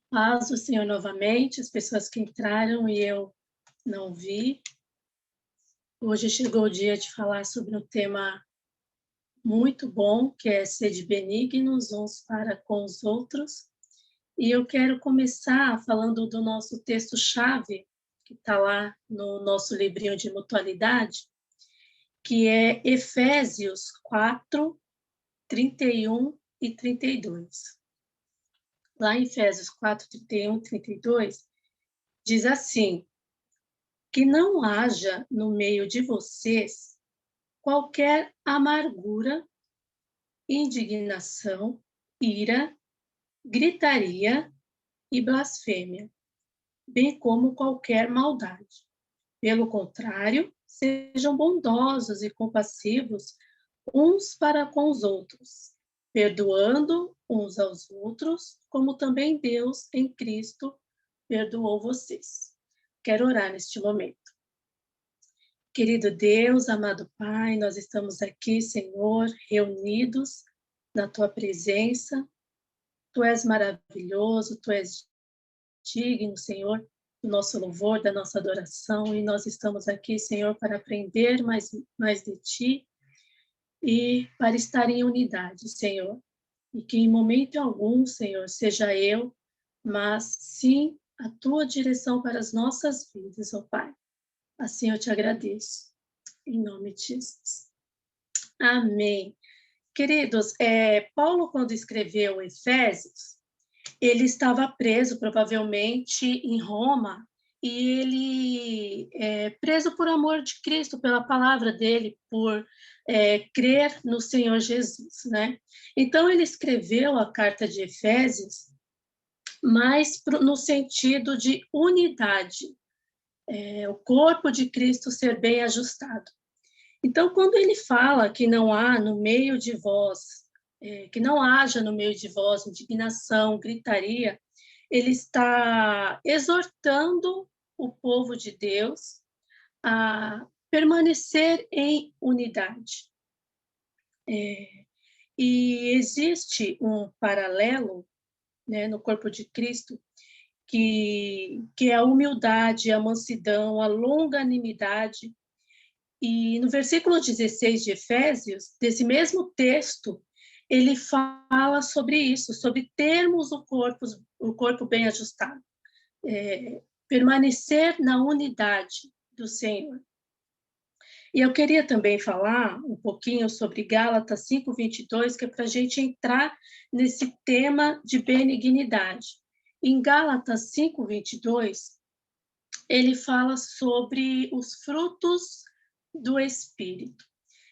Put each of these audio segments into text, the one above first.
Paz do Senhor novamente, as pessoas que entraram e eu não vi. Hoje chegou o dia de falar sobre um tema muito bom, que é sede benignos uns para com os outros. E eu quero começar falando do nosso texto-chave, que está lá no nosso livrinho de mutualidade, que é Efésios 4, 31 e 32. Lá em Efésios 4, 31 e 32, diz assim: que não haja no meio de vocês qualquer amargura, indignação, ira, gritaria e blasfêmia, bem como qualquer maldade. Pelo contrário, sejam bondosos e compassivos uns para com os outros, perdoando uns aos outros, como também Deus em Cristo perdoou vocês. Quero orar neste momento. Querido Deus, amado Pai, nós estamos aqui, Senhor, reunidos na Tua presença. Tu és maravilhoso, Tu és digno, Senhor, do nosso louvor, da nossa adoração, e nós estamos aqui, Senhor, para aprender mais de Ti e para estar em unidade, Senhor. E que em momento algum, Senhor, seja eu, mas sim a Tua direção para as nossas vidas, ó Pai. Assim eu te agradeço. Em nome de Jesus. Amém. Queridos, Paulo, quando escreveu Efésios, ele estava preso, provavelmente, em Roma, e ele preso por amor de Cristo, pela palavra dele, por crer no Senhor Jesus, né? Então, ele escreveu a carta de Efésios, mais no sentido de unidade, o corpo de Cristo ser bem ajustado. Então, quando ele fala que não há no meio de vós, que não haja no meio de vós indignação, gritaria, ele está exortando o povo de Deus a permanecer em unidade. E existe um paralelo, né, no corpo de Cristo, que é a humildade, a mansidão, a longanimidade. E no versículo 16 de Efésios, desse mesmo texto, ele fala sobre isso, sobre termos o corpo bem ajustado, permanecer na unidade do Senhor. E eu queria também falar um pouquinho sobre Gálatas 5:22, que é para a gente entrar nesse tema de benignidade. Em Gálatas 5:22, ele fala sobre os frutos do Espírito.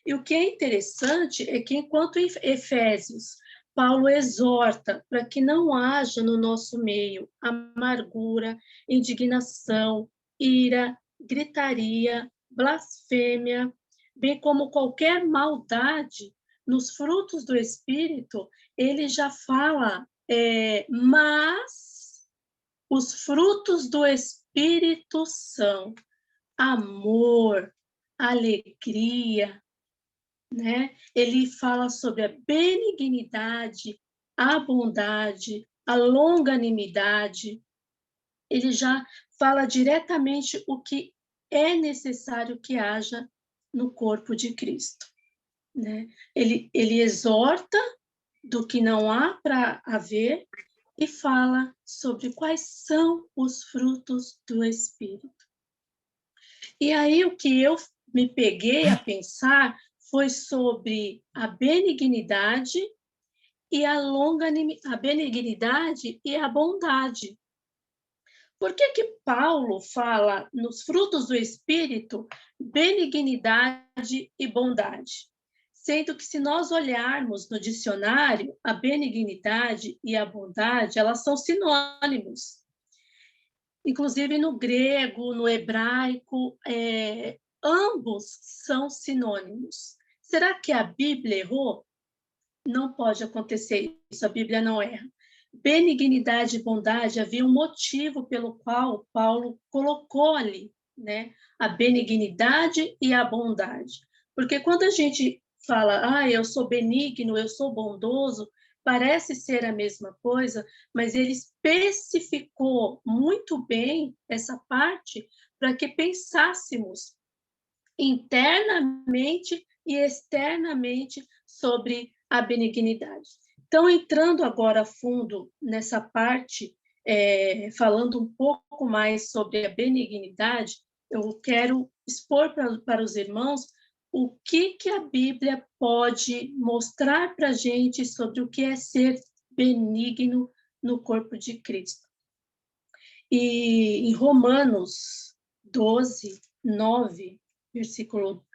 E o que é interessante é que, enquanto em Efésios, Paulo exorta para que não haja no nosso meio amargura, indignação, ira, gritaria, blasfêmia, bem como qualquer maldade, nos frutos do Espírito, ele já fala, mas os frutos do Espírito são amor, alegria, né? Ele fala sobre a benignidade, a bondade, a longanimidade. Ele já fala diretamente o que é necessário que haja no corpo de Cristo, né? Ele exorta do que não há para haver e fala sobre quais são os frutos do Espírito. E aí o que eu me peguei a pensar foi sobre a benignidade e a benignidade e a bondade. Por que Paulo fala nos frutos do Espírito benignidade e bondade? Sendo que, se nós olharmos no dicionário, a benignidade e a bondade, elas são sinônimos. Inclusive no grego, no hebraico, ambos são sinônimos. Será que a Bíblia errou? Não pode acontecer isso, a Bíblia não erra. Benignidade e bondade, havia um motivo pelo qual Paulo colocou ali, né? A benignidade e a bondade. Porque quando a gente fala, eu sou benigno, eu sou bondoso, parece ser a mesma coisa, mas ele especificou muito bem essa parte para que pensássemos internamente e externamente sobre a benignidade. Então, entrando agora a fundo nessa parte, falando um pouco mais sobre a benignidade, eu quero expor para os irmãos o que a Bíblia pode mostrar para a gente sobre o que é ser benigno no corpo de Cristo. E em Romanos 12, 9, versículo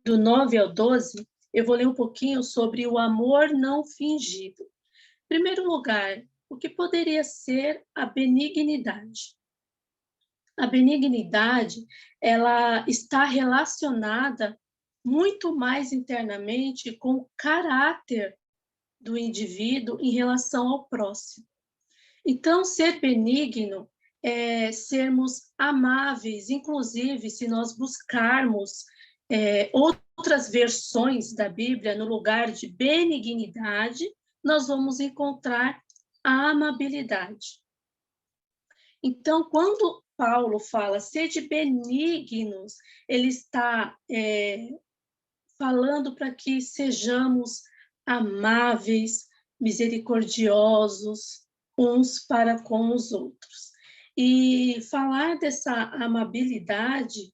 do 9 ao 12, eu vou ler um pouquinho sobre o amor não fingido. Em primeiro lugar, o que poderia ser a benignidade? A benignidade, ela está relacionada muito mais internamente com o caráter do indivíduo em relação ao próximo. Então, ser benigno é sermos amáveis, inclusive se nós buscarmos outras versões da Bíblia no lugar de benignidade, nós vamos encontrar a amabilidade. Então, quando Paulo fala sede benignos, ele está falando para que sejamos amáveis, misericordiosos uns para com os outros. E falar dessa amabilidade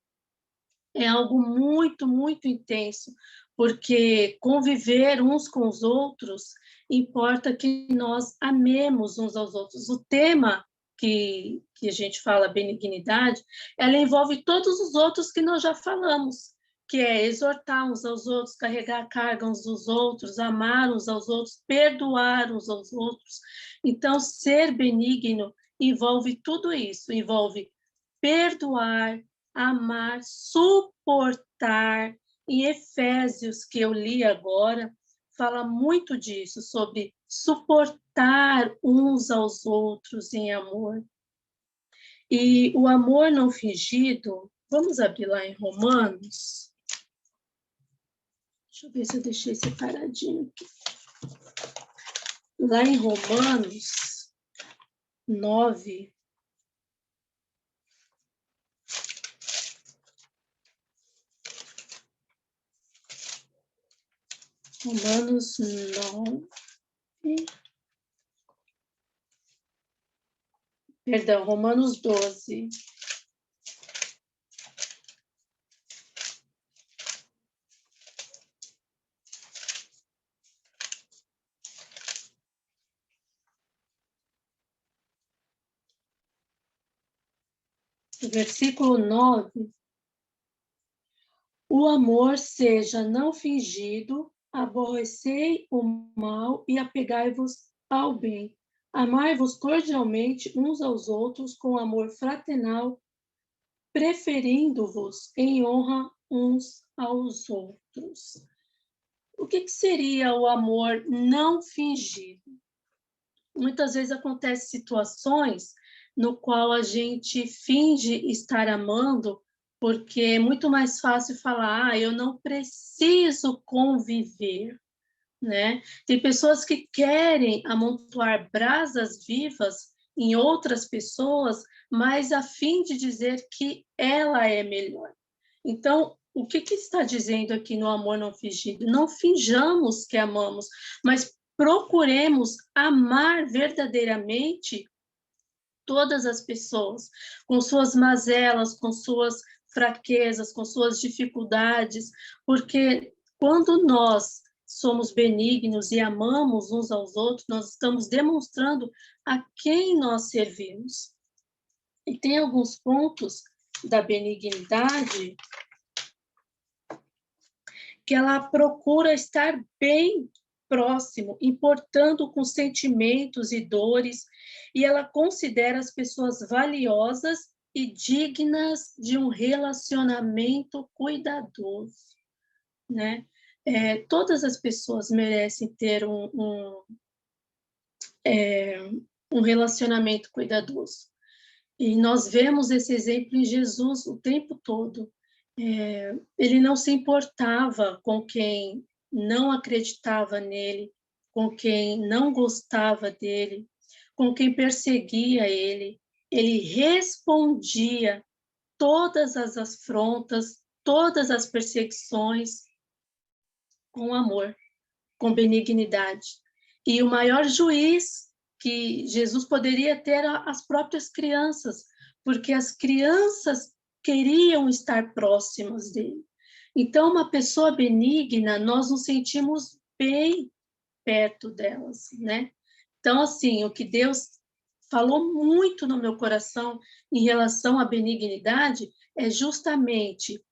é algo muito, muito intenso, porque conviver uns com os outros importa que nós amemos uns aos outros. O tema que a gente fala, benignidade, ela envolve todos os outros que nós já falamos, que é exortar uns aos outros, carregar a carga uns dos outros, amar uns aos outros, perdoar uns aos outros. Então, ser benigno envolve tudo isso, envolve perdoar, amar, suportar. Em Efésios, que eu li agora, fala muito disso, sobre suportar uns aos outros em amor. E o amor não fingido, vamos abrir lá em Romanos. Deixa eu ver se eu deixei separadinho aqui. Lá em Romanos 9, Romanos 9, perdão, Romanos 12. Versículo 9. O amor seja não fingido, aborrecei o mal e apegai-vos ao bem. Amai-vos cordialmente uns aos outros com amor fraternal, preferindo-vos em honra uns aos outros. O que seria o amor não fingido? Muitas vezes acontecem situações no qual a gente finge estar amando, porque é muito mais fácil falar, eu não preciso conviver, né? Tem pessoas que querem amontoar brasas vivas em outras pessoas, mas a fim de dizer que ela é melhor. Então, o que está dizendo aqui no amor não fingido? Não finjamos que amamos, mas procuremos amar verdadeiramente todas as pessoas, com suas mazelas, com suas fraquezas, com suas dificuldades, porque quando nós somos benignos e amamos uns aos outros, nós estamos demonstrando a quem nós servimos. E tem alguns pontos da benignidade que ela procura estar bem próximo, importando com sentimentos e dores, e ela considera as pessoas valiosas e dignas de um relacionamento cuidadoso, né? Todas as pessoas merecem ter um relacionamento cuidadoso. E nós vemos esse exemplo em Jesus o tempo todo. Ele não se importava com quem não acreditava nele, com quem não gostava dele, com quem perseguia ele. Ele respondia todas as afrontas, todas as perseguições com amor, com benignidade. E o maior juiz que Jesus poderia ter eram as próprias crianças, porque as crianças queriam estar próximas dele. Então, uma pessoa benigna, nós nos sentimos bem perto delas, né? Então, assim, o que Deus falou muito no meu coração em relação à benignidade é justamente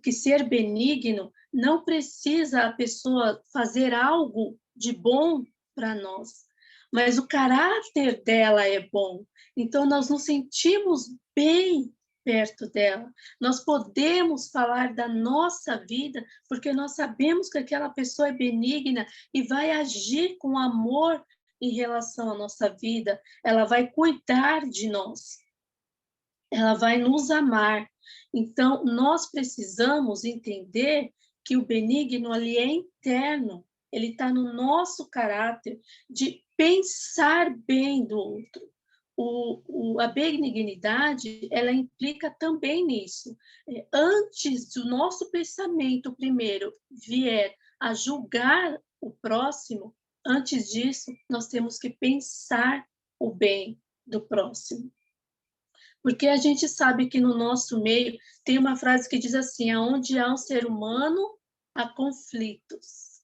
que ser benigno não precisa a pessoa fazer algo de bom para nós, mas o caráter dela é bom. Então, nós nos sentimos bem perto dela. Nós podemos falar da nossa vida, porque nós sabemos que aquela pessoa é benigna e vai agir com amor em relação à nossa vida, ela vai cuidar de nós, ela vai nos amar. Então, nós precisamos entender que o benigno ali é interno, ele está no nosso caráter de pensar bem do outro. A benignidade, ela implica também nisso. Antes do nosso pensamento, primeiro, vier a julgar o próximo, antes disso, nós temos que pensar o bem do próximo. Porque a gente sabe que no nosso meio tem uma frase que diz assim: aonde há um ser humano, há conflitos,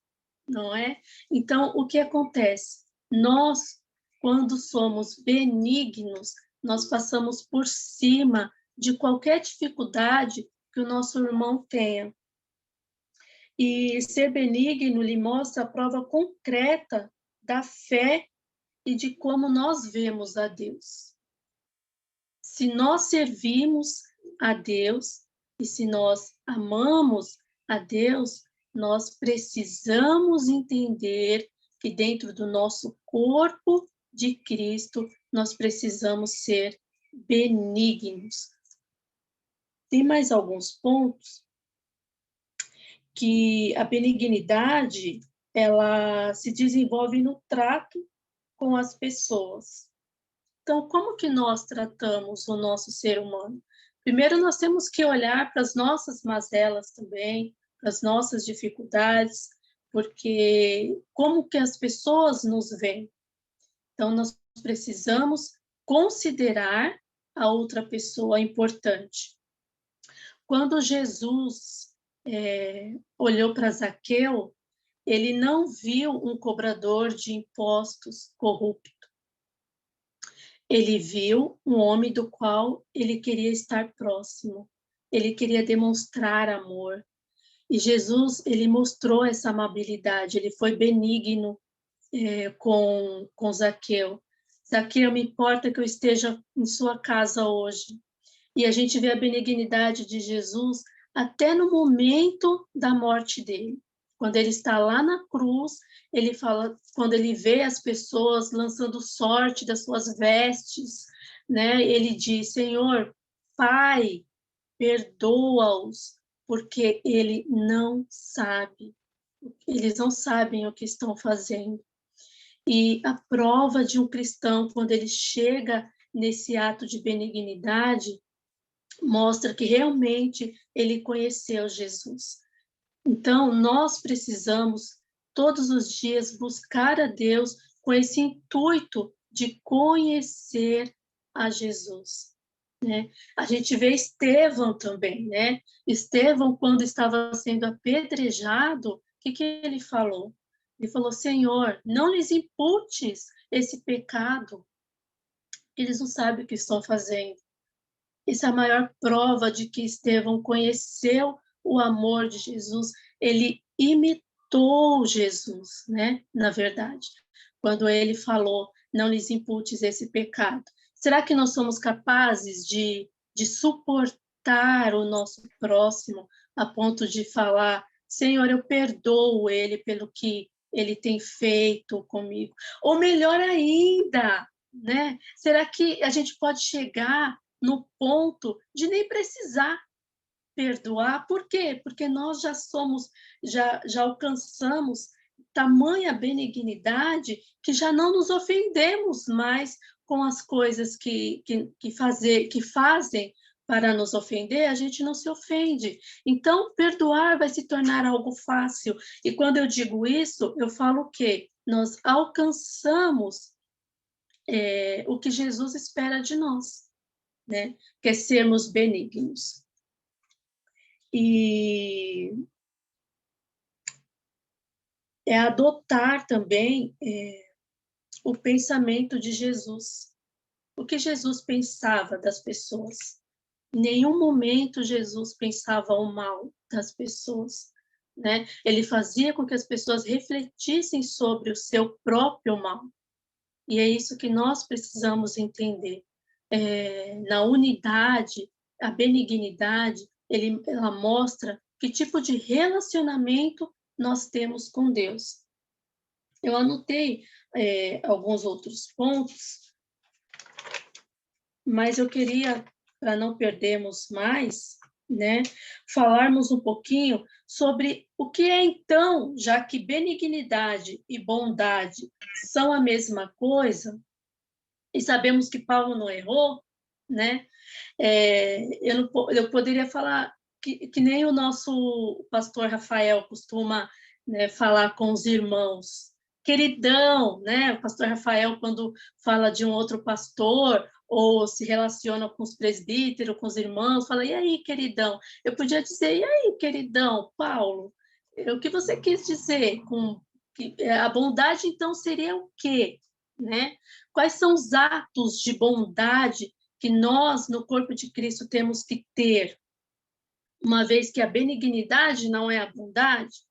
não é? Então, o que acontece? Nós, quando somos benignos, nós passamos por cima de qualquer dificuldade que o nosso irmão tenha. E ser benigno lhe mostra a prova concreta da fé e de como nós vemos a Deus. Se nós servimos a Deus e se nós amamos a Deus, nós precisamos entender que dentro do nosso corpo de Cristo, nós precisamos ser benignos. Tem mais alguns pontos que a benignidade, ela se desenvolve no trato com as pessoas. Então, como que nós tratamos o nosso ser humano? Primeiro, nós temos que olhar para as nossas mazelas também, para as nossas dificuldades, porque como que as pessoas nos veem? Então, nós precisamos considerar a outra pessoa importante. Quando Jesus olhou para Zaqueu, ele não viu um cobrador de impostos corrupto. Ele viu um homem do qual ele queria estar próximo. Ele queria demonstrar amor. E Jesus, ele mostrou essa amabilidade. Ele foi benigno com Zaqueu. Zaqueu, me importa que eu esteja em sua casa hoje. E a gente vê a benignidade de Jesus até no momento da morte dele. Quando ele está lá na cruz, ele fala, quando ele vê as pessoas lançando sorte das suas vestes, né? Ele diz: Senhor, Pai, perdoa-os, porque eles não sabem o que estão fazendo. E a prova de um cristão, quando ele chega nesse ato de benignidade, mostra que realmente ele conheceu Jesus. Então, nós precisamos todos os dias buscar a Deus com esse intuito de conhecer a Jesus, né? A gente vê Estevão também, né? Estevão, quando estava sendo apedrejado, o que ele falou? Ele falou: Senhor, não lhes imputes esse pecado, eles não sabem o que estão fazendo. Essa é a maior prova de que Estevão conheceu o amor de Jesus. Ele imitou Jesus, né? Na verdade, quando ele falou: não lhes imputes esse pecado. Será que nós somos capazes de suportar o nosso próximo a ponto de falar: Senhor, eu perdoo ele pelo que ele tem feito comigo? Ou melhor ainda, né? Será que a gente pode chegar no ponto de nem precisar perdoar? Por quê? Porque nós já alcançamos tamanha benignidade que já não nos ofendemos mais com as coisas que fazem para nos ofender, a gente não se ofende. Então, perdoar vai se tornar algo fácil. E quando eu digo isso, eu falo que nós alcançamos o que Jesus espera de nós, né? Que é sermos benignos. E é adotar também o pensamento de Jesus. O que Jesus pensava das pessoas? Em nenhum momento Jesus pensava o mal das pessoas, né? Ele fazia com que as pessoas refletissem sobre o seu próprio mal. E é isso que nós precisamos entender. Na unidade, a benignidade, ela mostra que tipo de relacionamento nós temos com Deus. Eu anotei alguns outros pontos, mas eu queria, para não perdermos mais, né, falarmos um pouquinho sobre o que é então, já que benignidade e bondade são a mesma coisa, e sabemos que Paulo não errou, né? Eu poderia falar que nem o nosso pastor Rafael costuma, né, falar com os irmãos. Queridão, né? O pastor Rafael, quando fala de um outro pastor ou se relaciona com os presbíteros, com os irmãos, fala, e aí, queridão? Eu podia dizer, e aí, queridão, Paulo? O que você quis dizer com a bondade, então, seria o quê? Né? Quais são os atos de bondade que nós, no corpo de Cristo, temos que ter, uma vez que a benignidade não é a bondade?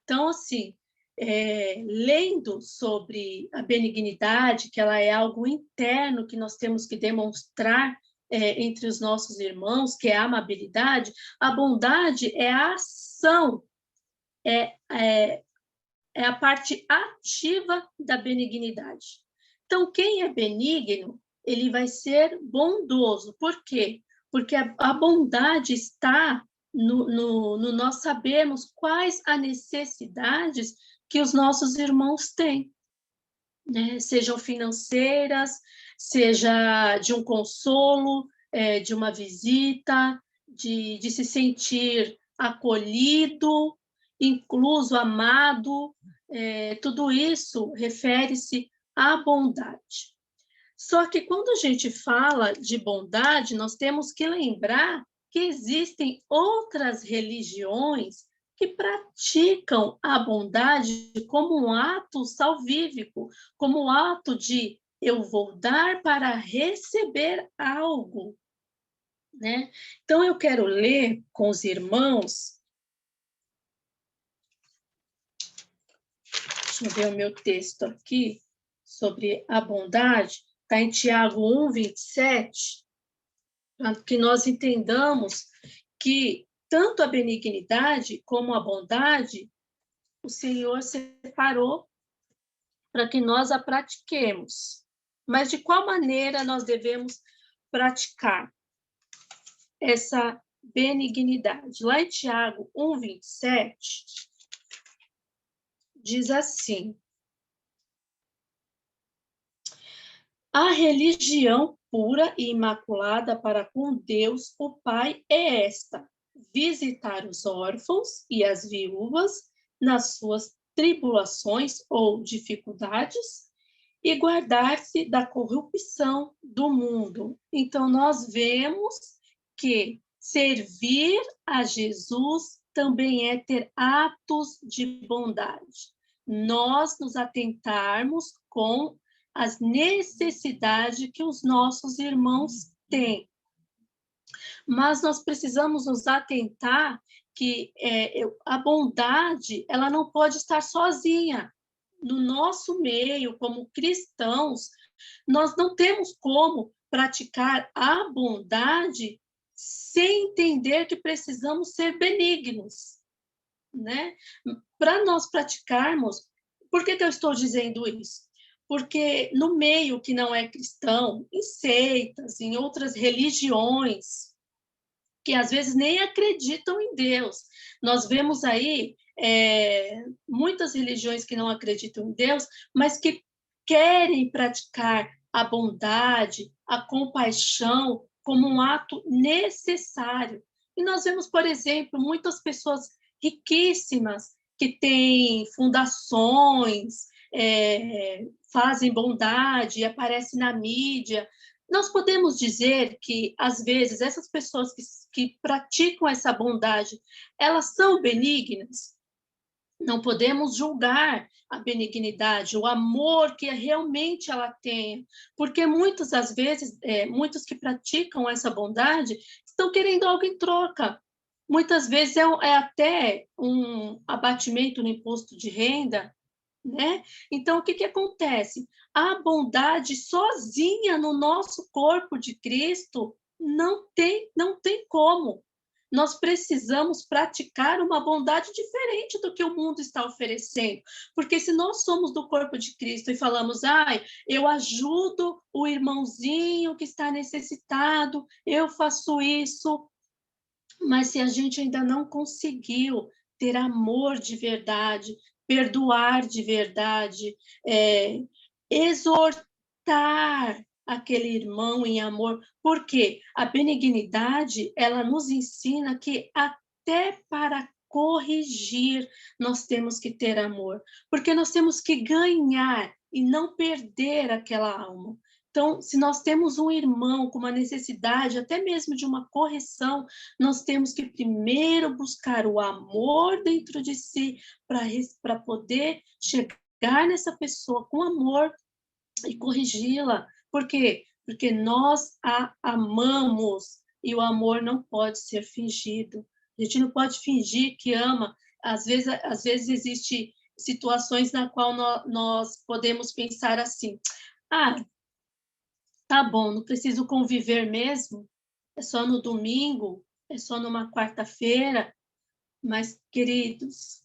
Então, assim, lendo sobre a benignidade, que ela é algo interno que nós temos que demonstrar entre os nossos irmãos, que é a amabilidade, a bondade é a ação, é a parte ativa da benignidade. Então, quem é benigno, ele vai ser bondoso. Por quê? Porque a bondade está no nós sabermos quais as necessidades que os nossos irmãos têm, né? Sejam financeiras, seja de um consolo, de uma visita, de se sentir acolhido, incluso, amado, tudo isso refere-se à bondade. Só que quando a gente fala de bondade, nós temos que lembrar que existem outras religiões que praticam a bondade como um ato salvífico, como um ato de eu vou dar para receber algo, né? Então eu quero ler com os irmãos. Deixa eu ver o meu texto aqui sobre a bondade. Está em Tiago 1:27, para que nós entendamos que tanto a benignidade como a bondade, o Senhor separou para que nós a pratiquemos. Mas de qual maneira nós devemos praticar essa benignidade? Lá em Tiago 1:27, diz assim: a religião pura e imaculada para com Deus, o Pai, é esta: visitar os órfãos e as viúvas nas suas tribulações ou dificuldades e guardar-se da corrupção do mundo. Então, nós vemos que servir a Jesus também é ter atos de bondade. Nós nos atentarmos com as necessidades que os nossos irmãos têm. Mas nós precisamos nos atentar que a bondade, ela não pode estar sozinha. No nosso meio, como cristãos, nós não temos como praticar a bondade sem entender que precisamos ser benignos, né? Para nós praticarmos, por que eu estou dizendo isso? Porque no meio que não é cristão, em seitas, em outras religiões, que às vezes nem acreditam em Deus, nós vemos aí muitas religiões que não acreditam em Deus, mas que querem praticar a bondade, a compaixão como um ato necessário. E nós vemos, por exemplo, muitas pessoas riquíssimas que têm fundações, fazem bondade, aparecem na mídia. Nós podemos dizer que, às vezes, essas pessoas que praticam essa bondade, elas são benignas? Não podemos julgar a benignidade, o amor que realmente ela tem, porque muitas das vezes, muitos que praticam essa bondade estão querendo algo em troca. Muitas vezes é até um abatimento no imposto de renda, né? Então, o que acontece? A bondade sozinha no nosso corpo de Cristo não tem como. Nós precisamos praticar uma bondade diferente do que o mundo está oferecendo. Porque se nós somos do corpo de Cristo e falamos, eu ajudo o irmãozinho que está necessitado, eu faço isso, mas se a gente ainda não conseguiu ter amor de verdade, perdoar de verdade, exortar aquele irmão em amor, porque a benignidade, ela nos ensina que até para corrigir nós temos que ter amor, porque nós temos que ganhar e não perder aquela alma. Então, se nós temos um irmão com uma necessidade, até mesmo de uma correção, nós temos que primeiro buscar o amor dentro de si para poder chegar nessa pessoa com amor e corrigi-la. Por quê? Porque nós a amamos e o amor não pode ser fingido. A gente não pode fingir que ama. Às vezes existe situações na qual nós podemos pensar assim: tá bom, não preciso conviver mesmo, é só no domingo, é só numa quarta-feira, mas, queridos,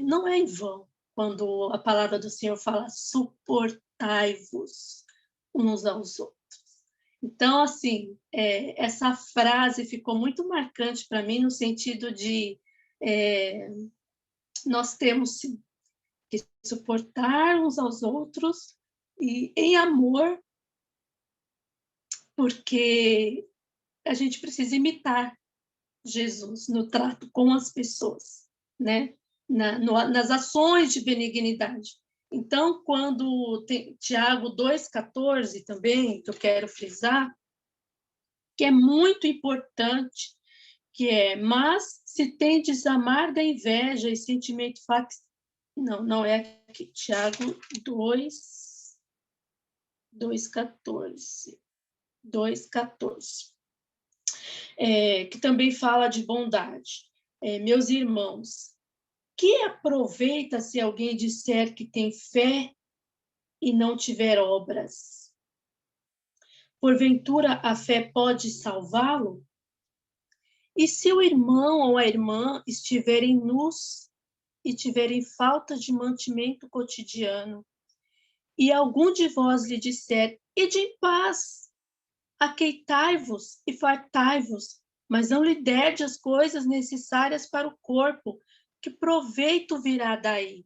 não é em vão quando a palavra do Senhor fala suportai-vos uns aos outros. Então, assim, essa frase ficou muito marcante para mim no sentido de nós temos sim, que suportar uns aos outros e em amor, porque a gente precisa imitar Jesus no trato com as pessoas, né? Nas ações de benignidade. Então, quando tem Tiago 2,14 também, que eu quero frisar, que é muito importante, que mas se tendes amarga inveja e sentimento não é aqui, Tiago 2,14. 2,14. Que também fala de bondade. Meus irmãos, que aproveita se alguém disser que tem fé e não tiver obras? Porventura a fé pode salvá-lo? E se o irmão ou a irmã estiverem nus e tiverem falta de mantimento cotidiano, e algum de vós lhe disser, ide em paz, aqueitai-vos e fartai-vos, mas não lhe derdes as coisas necessárias para o corpo, que proveito virá daí?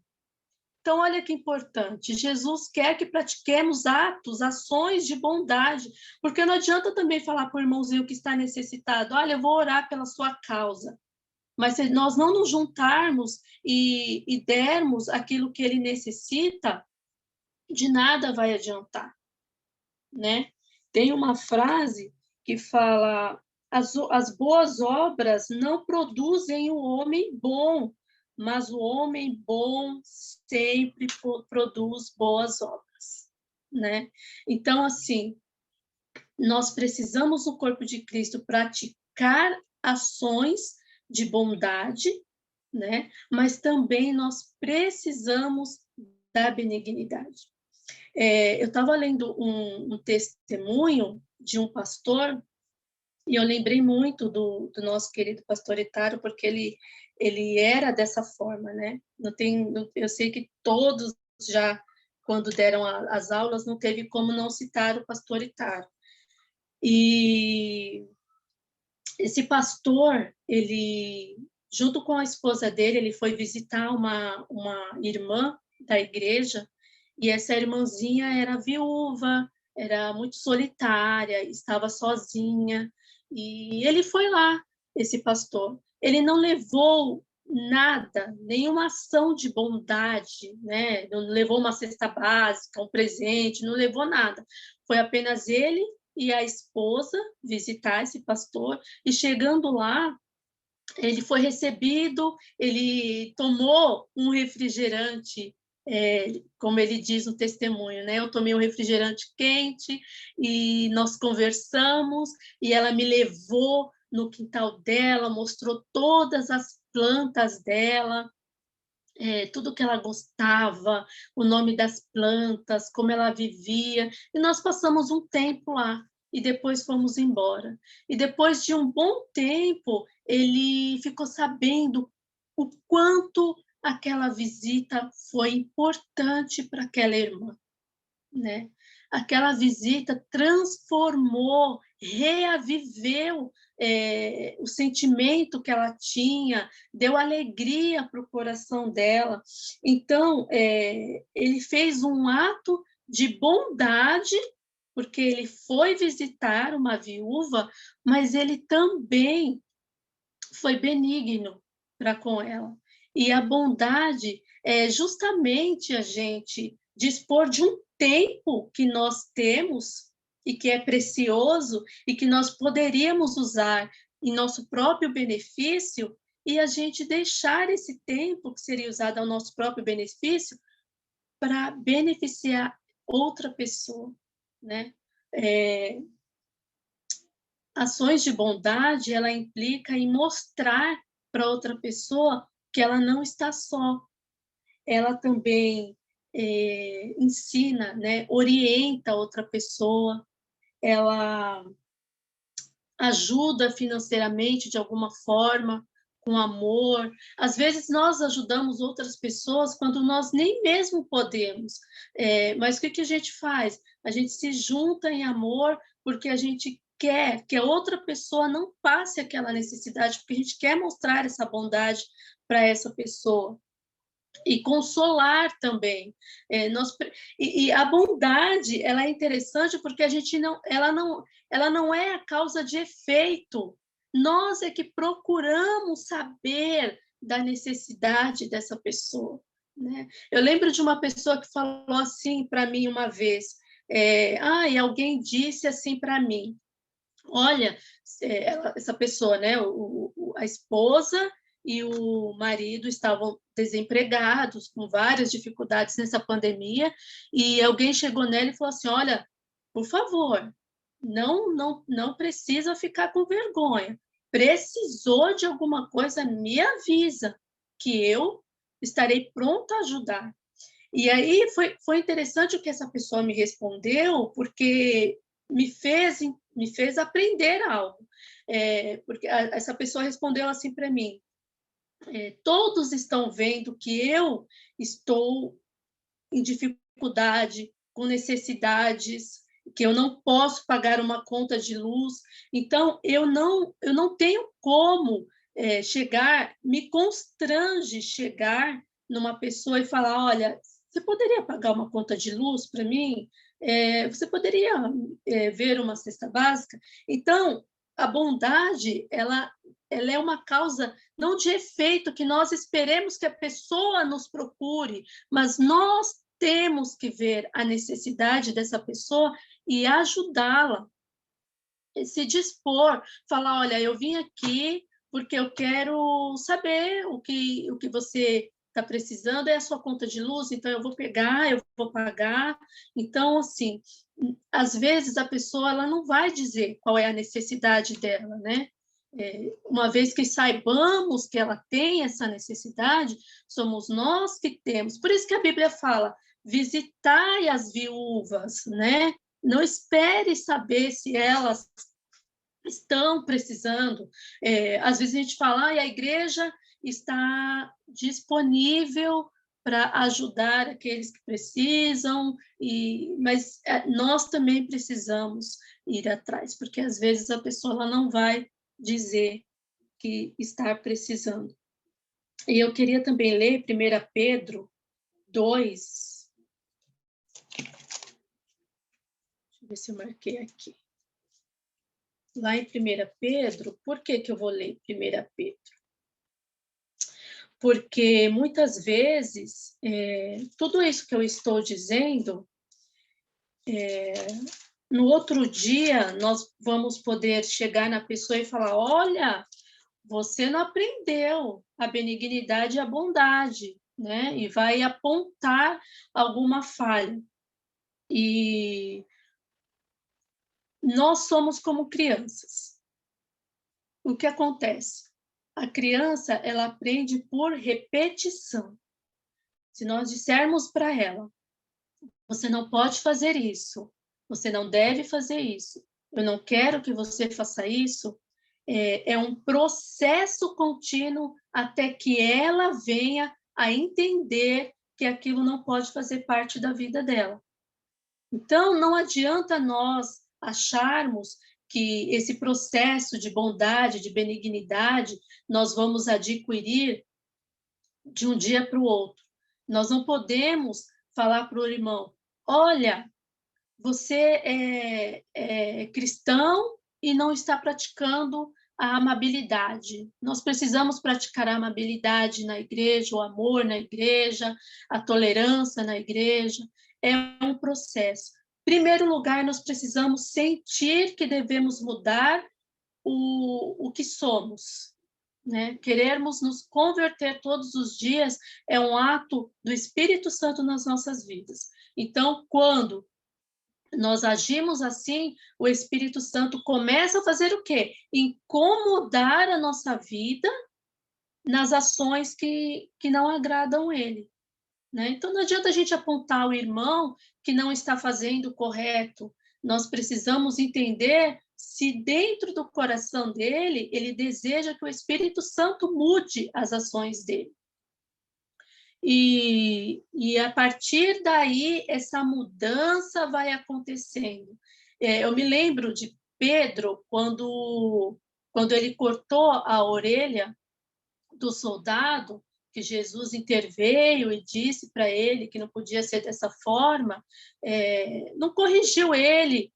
Então, olha que importante, Jesus quer que pratiquemos ações de bondade, porque não adianta também falar para o irmãozinho que está necessitado, olha, eu vou orar pela sua causa, mas se nós não nos juntarmos e dermos aquilo que ele necessita, de nada vai adiantar, né? Tem uma frase que fala: as boas obras não produzem o homem bom, mas o homem bom sempre produz boas obras, né? Então, assim, nós precisamos, no corpo de Cristo, praticar ações de bondade, né? Mas também nós precisamos da benignidade. Eu estava lendo um testemunho de um pastor e eu lembrei muito do nosso querido pastor Itaro, porque ele era dessa forma, né? Eu sei que todos já, quando deram as aulas, não teve como não citar o pastor Itaro. E esse pastor, ele junto com a esposa dele, ele foi visitar uma irmã da igreja, e essa irmãzinha era viúva, era muito solitária, estava sozinha, e ele foi lá, esse pastor. Ele não levou nada, nenhuma ação de bondade, né? Não levou uma cesta básica, um presente, não levou nada. Foi apenas ele e a esposa visitar esse pastor, e chegando lá, ele foi recebido, ele tomou um refrigerante, como ele diz no testemunho, né? Eu tomei um refrigerante quente e nós conversamos, e ela me levou no quintal dela, mostrou todas as plantas dela, tudo que ela gostava, o nome das plantas, como ela vivia, e nós passamos um tempo lá, e depois fomos embora. E depois de um bom tempo, ele ficou sabendo o quanto aquela visita foi importante para aquela irmã, né? Aquela visita transformou, reaviveu o sentimento que ela tinha, deu alegria para o coração dela. Então, ele fez um ato de bondade, porque ele foi visitar uma viúva, mas ele também foi benigno para com ela. E a bondade é justamente a gente dispor de um tempo que nós temos e que é precioso e que nós poderíamos usar em nosso próprio benefício, e a gente deixar esse tempo que seria usado ao nosso próprio benefício para beneficiar outra pessoa, né? É, ações de bondade, ela implica em mostrar para outra pessoa que ela não está só. Ela também ensina, né, orienta outra pessoa, ela ajuda financeiramente de alguma forma, com amor. Às vezes nós ajudamos outras pessoas quando nós nem mesmo podemos. Mas o que a gente faz? A gente se junta em amor porque a gente quer que a outra pessoa não passe aquela necessidade, porque a gente quer mostrar essa bondade para essa pessoa. E consolar também. E a bondade, ela é interessante porque a gente ela não é a causa de efeito. Nós é que procuramos saber da necessidade dessa pessoa, né? Eu lembro de uma pessoa que falou assim para mim uma vez, e alguém disse assim para mim, olha, essa pessoa, né, a esposa e o marido estavam desempregados, com várias dificuldades nessa pandemia, e alguém chegou nela e falou assim, olha, por favor, não precisa ficar com vergonha. Precisou de alguma coisa, me avisa, que eu estarei pronta a ajudar. E aí foi interessante o que essa pessoa me respondeu, porque me fez aprender algo. Porque essa pessoa respondeu assim para mim, todos estão vendo que eu estou em dificuldade, com necessidades, que eu não posso pagar uma conta de luz, então eu não tenho como chegar, me constrange chegar numa pessoa e falar, olha, você poderia pagar uma conta de luz para mim? Você poderia ver uma cesta básica? Então, a bondade, ela é uma causa não de efeito, que nós esperemos que a pessoa nos procure, mas nós temos que ver a necessidade dessa pessoa e ajudá-la, se dispor, falar, olha, eu vim aqui porque eu quero saber o que você está precisando, é a sua conta de luz, então eu vou pegar, eu vou pagar. Então, assim, às vezes a pessoa ela não vai dizer qual é a necessidade dela, né? Uma vez que saibamos que ela tem essa necessidade, somos nós que temos. Por isso que a Bíblia fala, visitai as viúvas, né? Não espere saber se elas estão precisando. Às vezes a gente fala, a igreja está disponível para ajudar aqueles que precisam, mas nós também precisamos ir atrás, porque às vezes a pessoa ela não vai dizer que está precisando. E eu queria também ler 1 Pedro 2. Deixa eu ver se eu marquei aqui. Lá em 1 Pedro, por que eu vou ler 1 Pedro? Porque muitas vezes, tudo isso que eu estou dizendo, no outro dia, nós vamos poder chegar na pessoa e falar: olha, você não aprendeu a benignidade e a bondade, né? E vai apontar alguma falha. E nós somos como crianças. O que acontece? A criança, ela aprende por repetição. Se nós dissermos para ela: você não pode fazer isso, você não deve fazer isso, eu não quero que você faça isso, é um processo contínuo até que ela venha a entender que aquilo não pode fazer parte da vida dela. Então, não adianta nós acharmos que esse processo de bondade, de benignidade, nós vamos adquirir de um dia para o outro. Nós não podemos falar para o irmão: olha, você é cristão e não está praticando a amabilidade. Nós precisamos praticar a amabilidade na igreja, o amor na igreja, a tolerância na igreja. É um processo. Em primeiro lugar, nós precisamos sentir que devemos mudar o que somos. Né? Querermos nos converter todos os dias é um ato do Espírito Santo nas nossas vidas. Então, quando nós agimos assim, o Espírito Santo começa a fazer o quê? Incomodar a nossa vida nas ações que não agradam ele. Né? Então, não adianta a gente apontar o irmão que não está fazendo o correto. Nós precisamos entender se dentro do coração dele, ele deseja que o Espírito Santo mude as ações dele. E a partir daí, essa mudança vai acontecendo. Eu me lembro de Pedro, quando ele cortou a orelha do soldado, que Jesus interveio e disse para ele que não podia ser dessa forma, não corrigiu ele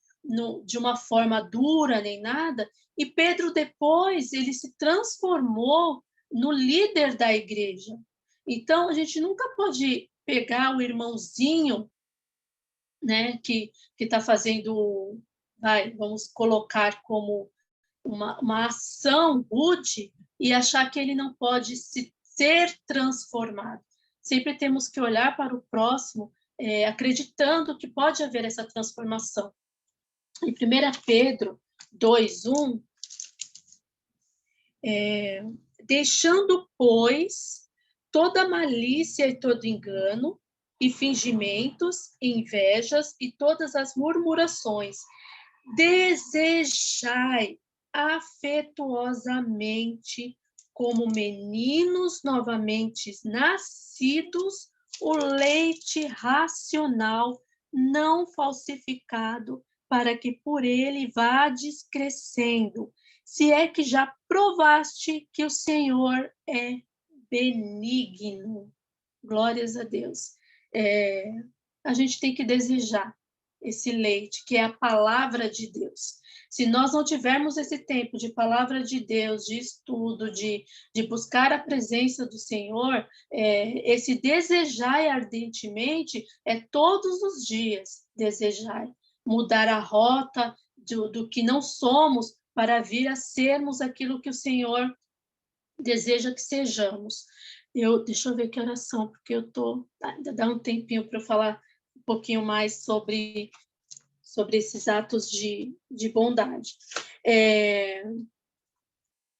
de uma forma dura nem nada, e Pedro depois ele se transformou no líder da igreja. Então, a gente nunca pode pegar o irmãozinho, né, que está fazendo, vamos colocar como uma ação rude e achar que ele não pode ser transformado. Sempre temos que olhar para o próximo, acreditando que pode haver essa transformação. Em 1 Pedro 2:1, deixando, pois, toda malícia e todo engano, e fingimentos, e invejas, e todas as murmurações, desejai afetuosamente, como meninos novamente nascidos, o leite racional, não falsificado, para que por ele vades crescendo, se é que já provaste que o Senhor é benigno. Glórias a Deus. A gente tem que desejar esse leite, que é a palavra de Deus. Se nós não tivermos esse tempo de palavra de Deus, de estudo, de buscar a presença do Senhor, esse desejai ardentemente é todos os dias desejai. Mudar a rota do que não somos para vir a sermos aquilo que o Senhor deseja que sejamos. Deixa eu ver que oração, porque ainda dá um tempinho para eu falar um pouquinho mais sobre esses atos de bondade.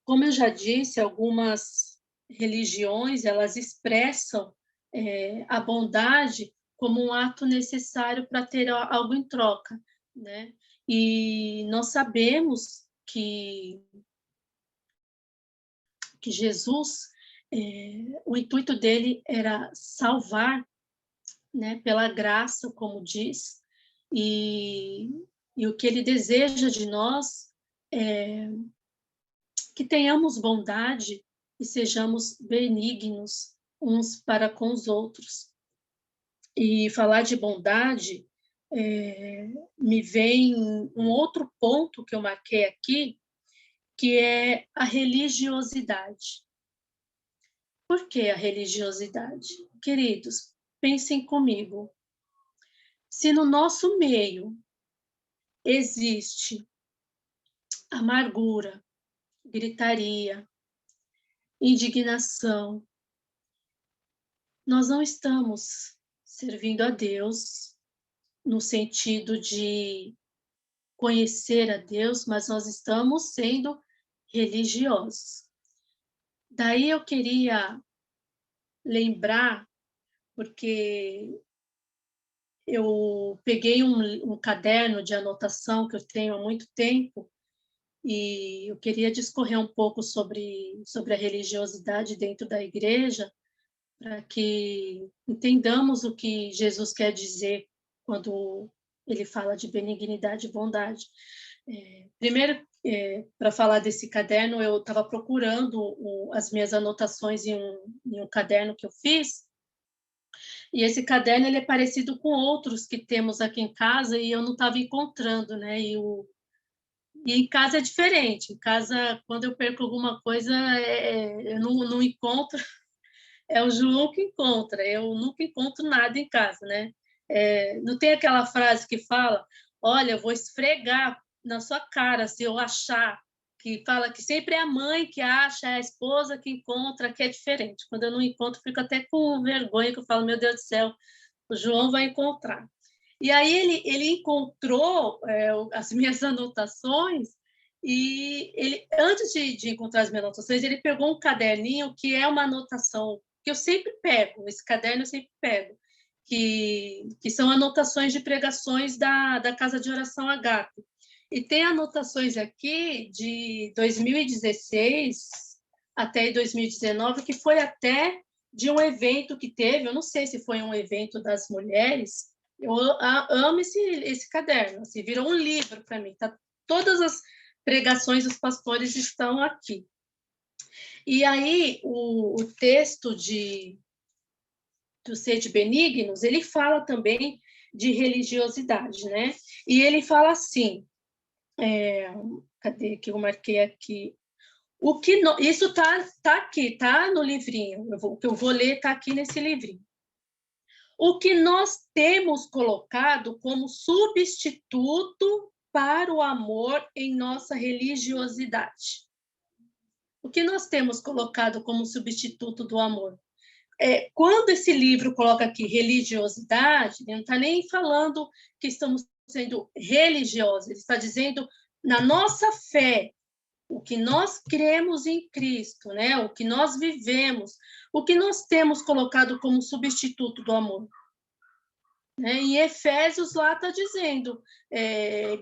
Como eu já disse, algumas religiões, elas expressam a bondade como um ato necessário para ter algo em troca, né? E nós sabemos que Jesus, o intuito dele era salvar, né, pela graça, como diz, e o que ele deseja de nós é que tenhamos bondade e sejamos benignos uns para com os outros. E falar de bondade, me vem um outro ponto que eu marquei aqui, que é a religiosidade. Por que a religiosidade? Queridos, pensem comigo. Se no nosso meio existe amargura, gritaria, indignação, nós não estamos servindo a Deus no sentido de conhecer a Deus, mas nós estamos sendo religiosos. Daí eu queria lembrar, porque eu peguei um caderno de anotação que eu tenho há muito tempo e eu queria discorrer um pouco sobre a religiosidade dentro da igreja, para que entendamos o que Jesus quer dizer quando ele fala de benignidade e bondade. Primeiro, para falar desse caderno, eu estava procurando as minhas anotações em um caderno que eu fiz, e esse caderno ele é parecido com outros que temos aqui em casa e eu não estava encontrando, né? E em casa é diferente. Em casa, quando eu perco alguma coisa, eu não encontro. É o João que encontra. Eu nunca encontro nada em casa, né? Não tem aquela frase que fala: olha, eu vou esfregar na sua cara se eu achar, que fala que sempre é a mãe que acha, é a esposa que encontra, que é diferente. Quando eu não encontro, fico até com vergonha, que eu falo, meu Deus do céu, o João vai encontrar. E aí ele encontrou as minhas anotações e ele, antes de encontrar as minhas anotações, ele pegou um caderninho que é uma anotação que eu sempre pego, esse caderno eu sempre pego, que são anotações de pregações da Casa de Oração Agape. E tem anotações aqui de 2016 até 2019, que foi até de um evento que teve, eu não sei se foi um evento das mulheres, eu amo esse caderno, assim, virou um livro para mim, tá? Todas as pregações dos pastores estão aqui. E aí, o texto do Sede Benignos, ele fala também de religiosidade, né? E ele fala assim, cadê que eu marquei aqui? Isso tá aqui, tá no livrinho. O que eu vou ler tá aqui nesse livrinho. O que nós temos colocado como substituto para o amor em nossa religiosidade. O que nós temos colocado como substituto do amor? Quando esse livro coloca aqui religiosidade, ele não está nem falando que estamos sendo religiosos, ele está dizendo na nossa fé, o que nós cremos em Cristo, né? O que nós vivemos, o que nós temos colocado como substituto do amor. Em Efésios, lá está dizendo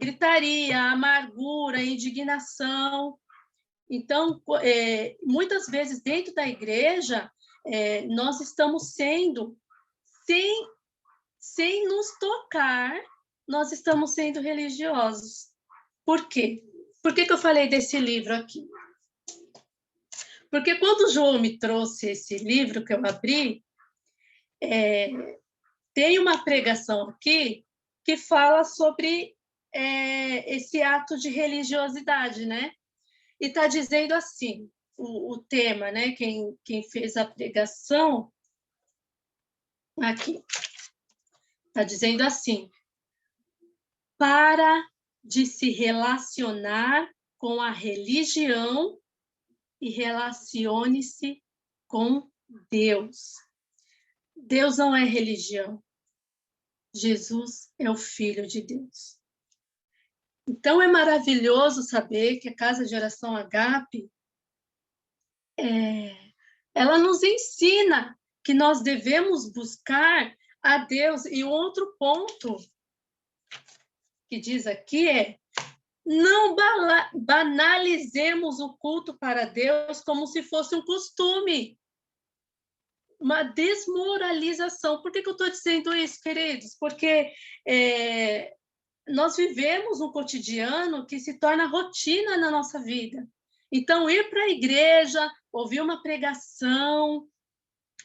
gritaria, amargura, indignação. Então, muitas vezes, dentro da igreja, nós estamos sendo, sem nos tocar, nós estamos sendo religiosos. Por quê? Por que eu falei desse livro aqui? Porque quando o João me trouxe esse livro que eu abri, tem uma pregação aqui que fala sobre esse ato de religiosidade, né? E está dizendo assim, o tema, né? Quem fez a pregação, aqui, está dizendo assim, para de se relacionar com a religião e relacione-se com Deus. Deus não é religião. Jesus é o Filho de Deus. Então, é maravilhoso saber que a Casa de Oração Agape, ela nos ensina que nós devemos buscar a Deus. E outro ponto que diz aqui é: não banalizemos o culto para Deus como se fosse um costume, uma desmoralização. Por que eu estou dizendo isso, queridos? Porque nós vivemos um cotidiano que se torna rotina na nossa vida. Então, ir para a igreja, ouvir uma pregação,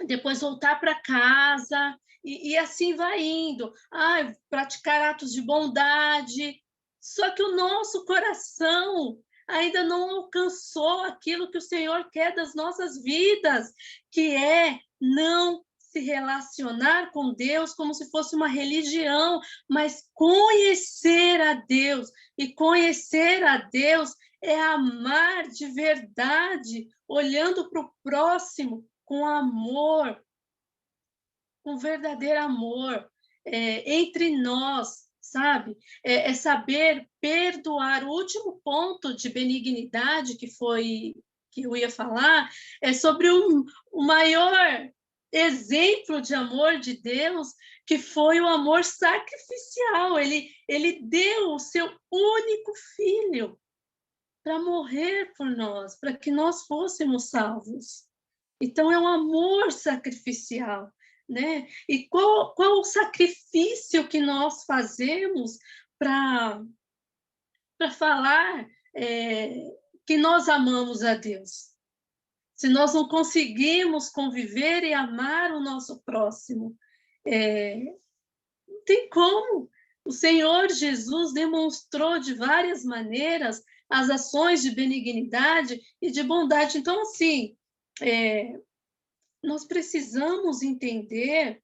depois voltar para casa, e assim vai indo. Praticar atos de bondade. Só que o nosso coração ainda não alcançou aquilo que o Senhor quer das nossas vidas, que é não se relacionar com Deus como se fosse uma religião, mas conhecer a Deus. E conhecer a Deus é amar de verdade, olhando para o próximo com amor, com verdadeiro amor, entre nós, sabe? É saber perdoar. O último ponto de benignidade que eu ia falar é sobre o maior exemplo de amor de Deus, que foi o amor sacrificial. Ele deu o seu único filho para morrer por nós, para que nós fôssemos salvos. Então, é um amor sacrificial, né? E qual o sacrifício que nós fazemos para falar que nós amamos a Deus? Se nós não conseguimos conviver e amar o nosso próximo, não tem como. O Senhor Jesus demonstrou de várias maneiras as ações de benignidade e de bondade. Então, assim, nós precisamos entender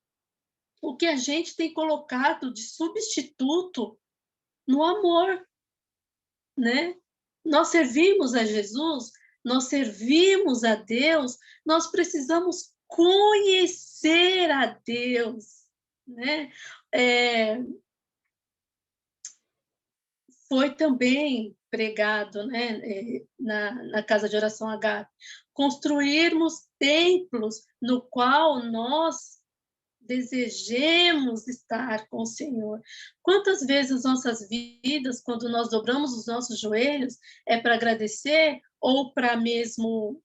o que a gente tem colocado de substituto no amor, né? Nós servimos a Jesus, nós servimos a Deus, nós precisamos conhecer a Deus, né? Foi também pregado, né, na Casa de Oração Agape, construirmos templos no qual nós desejemos estar com o Senhor. Quantas vezes nas nossas vidas, quando nós dobramos os nossos joelhos, é para agradecer ou para mesmo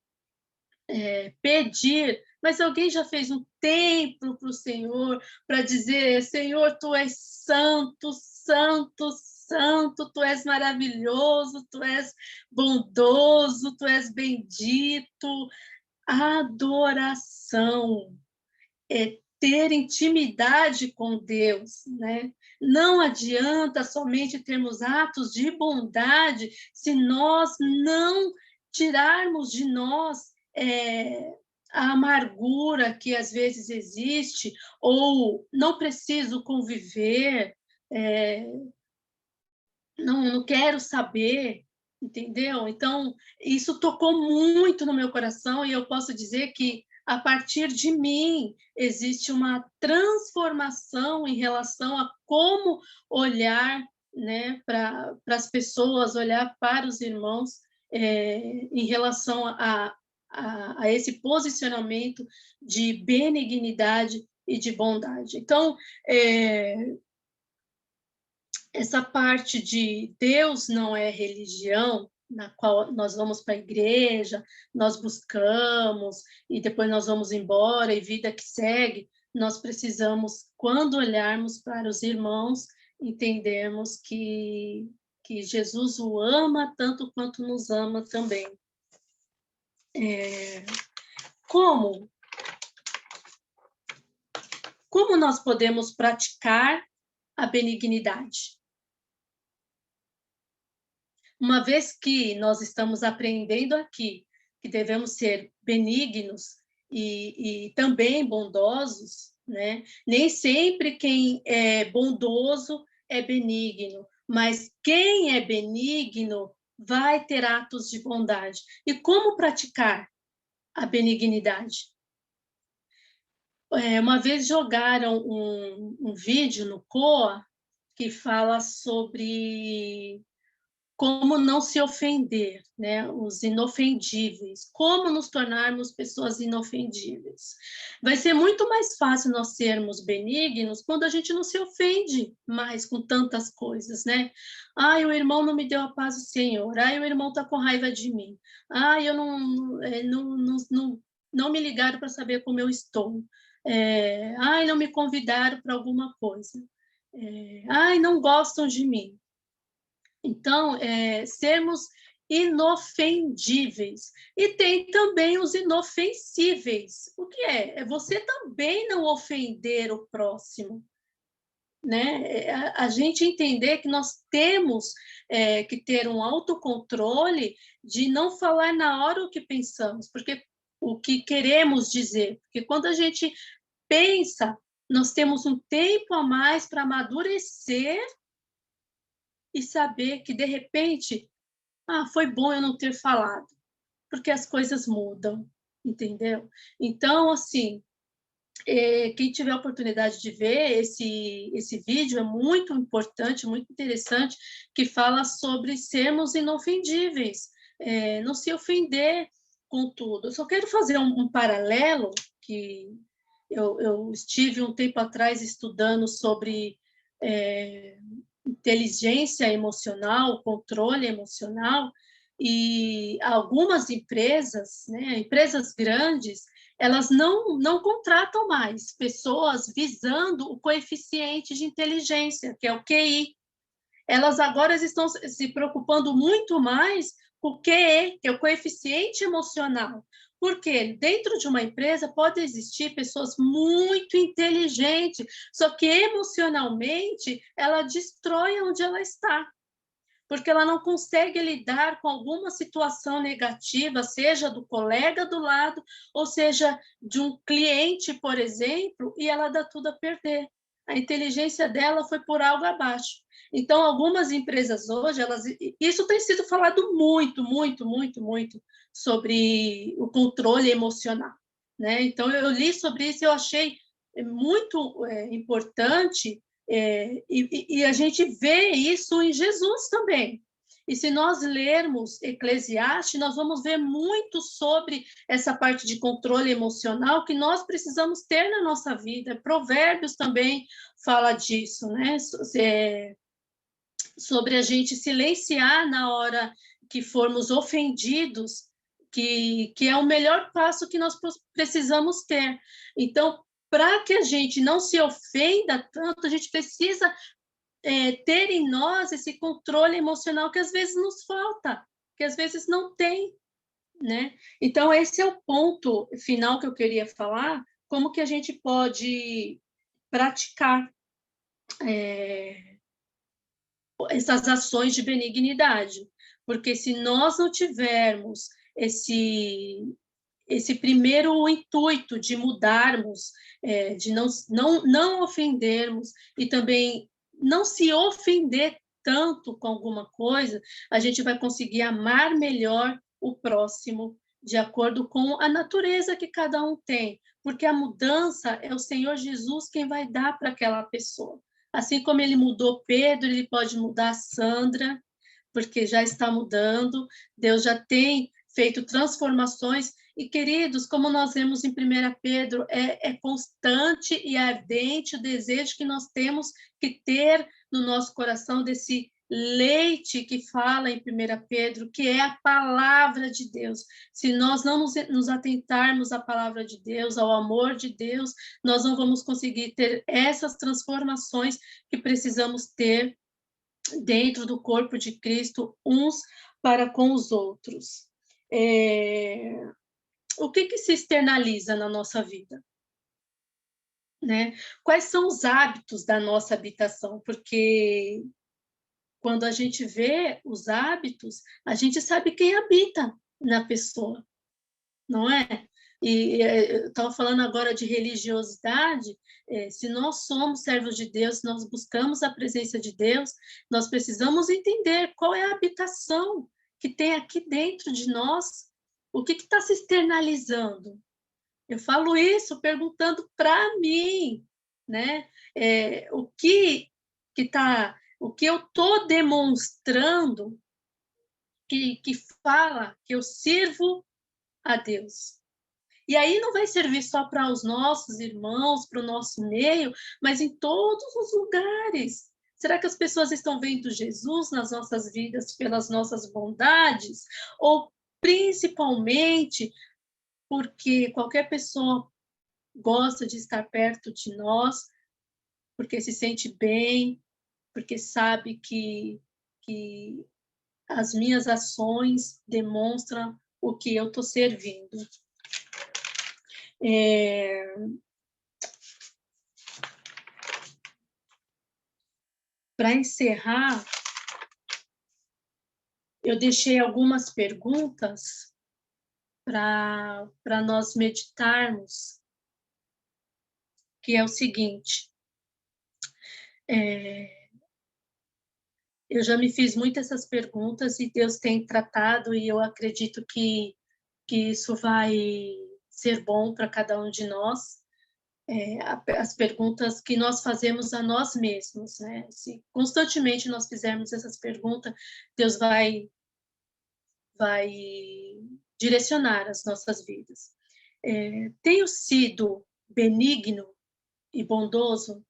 pedir, mas alguém já fez um templo para o Senhor, para dizer: Senhor, tu és santo, santo, santo, tu és maravilhoso, tu és bondoso, tu és bendito. Adoração é ter intimidade com Deus, né? Não adianta somente termos atos de bondade se nós não tirarmos de nós a amargura que às vezes existe, ou não preciso conviver, não quero saber, entendeu? Então, isso tocou muito no meu coração, e eu posso dizer que a partir de mim existe uma transformação em relação a como olhar, né, para as pessoas, olhar para os irmãos, em relação a esse posicionamento de benignidade e de bondade. Então, essa parte de Deus não é religião, na qual nós vamos para a igreja, nós buscamos, e depois nós vamos embora, e vida que segue, nós precisamos, quando olharmos para os irmãos, entendermos que Jesus o ama tanto quanto nos ama também. Como nós podemos praticar a benignidade? Uma vez que nós estamos aprendendo aqui que devemos ser benignos e também bondosos, né? Nem sempre quem é bondoso é benigno, mas quem é benigno vai ter atos de bondade. E como praticar a benignidade? Uma vez jogaram um vídeo no COA que fala sobre como não se ofender, né? Os inofendíveis, como nos tornarmos pessoas inofendíveis. Vai ser muito mais fácil nós sermos benignos quando a gente não se ofende mais com tantas coisas, né? Ai, o irmão não me deu a paz do Senhor. Ai, o irmão está com raiva de mim. Ai, eu não me ligaram para saber como eu estou. Ai, não me convidaram para alguma coisa. Ai, não gostam de mim. Então, sermos inofendíveis. E tem também os inofensíveis. O que é? É você também não ofender o próximo, né? A gente entender que nós temos que ter um autocontrole de não falar na hora o que pensamos, porque o que queremos dizer, porque quando a gente pensa, nós temos um tempo a mais para amadurecer e saber que, de repente, foi bom eu não ter falado, porque as coisas mudam, entendeu? Então, assim, quem tiver a oportunidade de ver esse vídeo é muito importante, muito interessante, que fala sobre sermos inofendíveis, não se ofender com tudo. Eu só quero fazer um paralelo, que eu estive um tempo atrás estudando sobre inteligência emocional, controle emocional, e algumas empresas, né, empresas grandes, elas não contratam mais pessoas visando o coeficiente de inteligência, que é o QI. Elas agora estão se preocupando muito mais com o QE, que é o coeficiente emocional. Porque dentro de uma empresa pode existir pessoas muito inteligentes, só que emocionalmente ela destrói onde ela está, porque ela não consegue lidar com alguma situação negativa, seja do colega do lado, ou seja de um cliente, por exemplo, e ela dá tudo a perder. A inteligência dela foi por algo abaixo. Então, algumas empresas hoje, isso tem sido falado muito, muito, muito, muito sobre o controle emocional, né? Então, eu li sobre isso e eu achei muito importante, e a gente vê isso em Jesus também. E se nós lermos Eclesiastes, nós vamos ver muito sobre essa parte de controle emocional que nós precisamos ter na nossa vida. Provérbios também fala disso, né? Sobre a gente silenciar na hora que formos ofendidos, que é o melhor passo que nós precisamos ter. Então, para que a gente não se ofenda tanto, a gente precisa ter em nós esse controle emocional que às vezes nos falta, que às vezes não tem, né? Então, esse é o ponto final que eu queria falar, como que a gente pode praticar essas ações de benignidade, porque se nós não tivermos esse primeiro intuito de mudarmos, de não ofendermos e também não se ofender tanto com alguma coisa, a gente vai conseguir amar melhor o próximo de acordo com a natureza que cada um tem, porque a mudança é o Senhor Jesus quem vai dar para aquela pessoa. Assim como ele mudou Pedro, ele pode mudar Sandra, porque já está mudando, Deus já tem feito transformações. E, queridos, como nós vemos em 1 Pedro, é constante e ardente o desejo que nós temos que ter no nosso coração desse leite que fala em 1 Pedro, que é a palavra de Deus. Se nós não nos atentarmos à palavra de Deus, ao amor de Deus, nós não vamos conseguir ter essas transformações que precisamos ter dentro do corpo de Cristo, uns para com os outros. O que se externaliza na nossa vida? Né? Quais são os hábitos da nossa habitação? Porque quando a gente vê os hábitos, a gente sabe quem habita na pessoa, não é? E eu estava falando agora de religiosidade. Se nós somos servos de Deus, nós buscamos a presença de Deus, nós precisamos entender qual é a habitação que tem aqui dentro de nós, o que está se externalizando. Eu falo isso perguntando para mim, né? O que eu estou demonstrando que fala que eu sirvo a Deus. E aí não vai servir só para os nossos irmãos, para o nosso meio, mas em todos os lugares. Será que as pessoas estão vendo Jesus nas nossas vidas pelas nossas bondades? Ou principalmente porque qualquer pessoa gosta de estar perto de nós, porque se sente bem, porque sabe que as minhas ações demonstram o que eu estou servindo. Para encerrar, eu deixei algumas perguntas para nós meditarmos, que é o seguinte, eu já me fiz muitas essas perguntas e Deus tem tratado, e eu acredito que isso vai ser bom para cada um de nós, as perguntas que nós fazemos a nós mesmos, né? Se constantemente nós fizermos essas perguntas, Deus vai direcionar as nossas vidas. Tenho sido benigno e bondoso?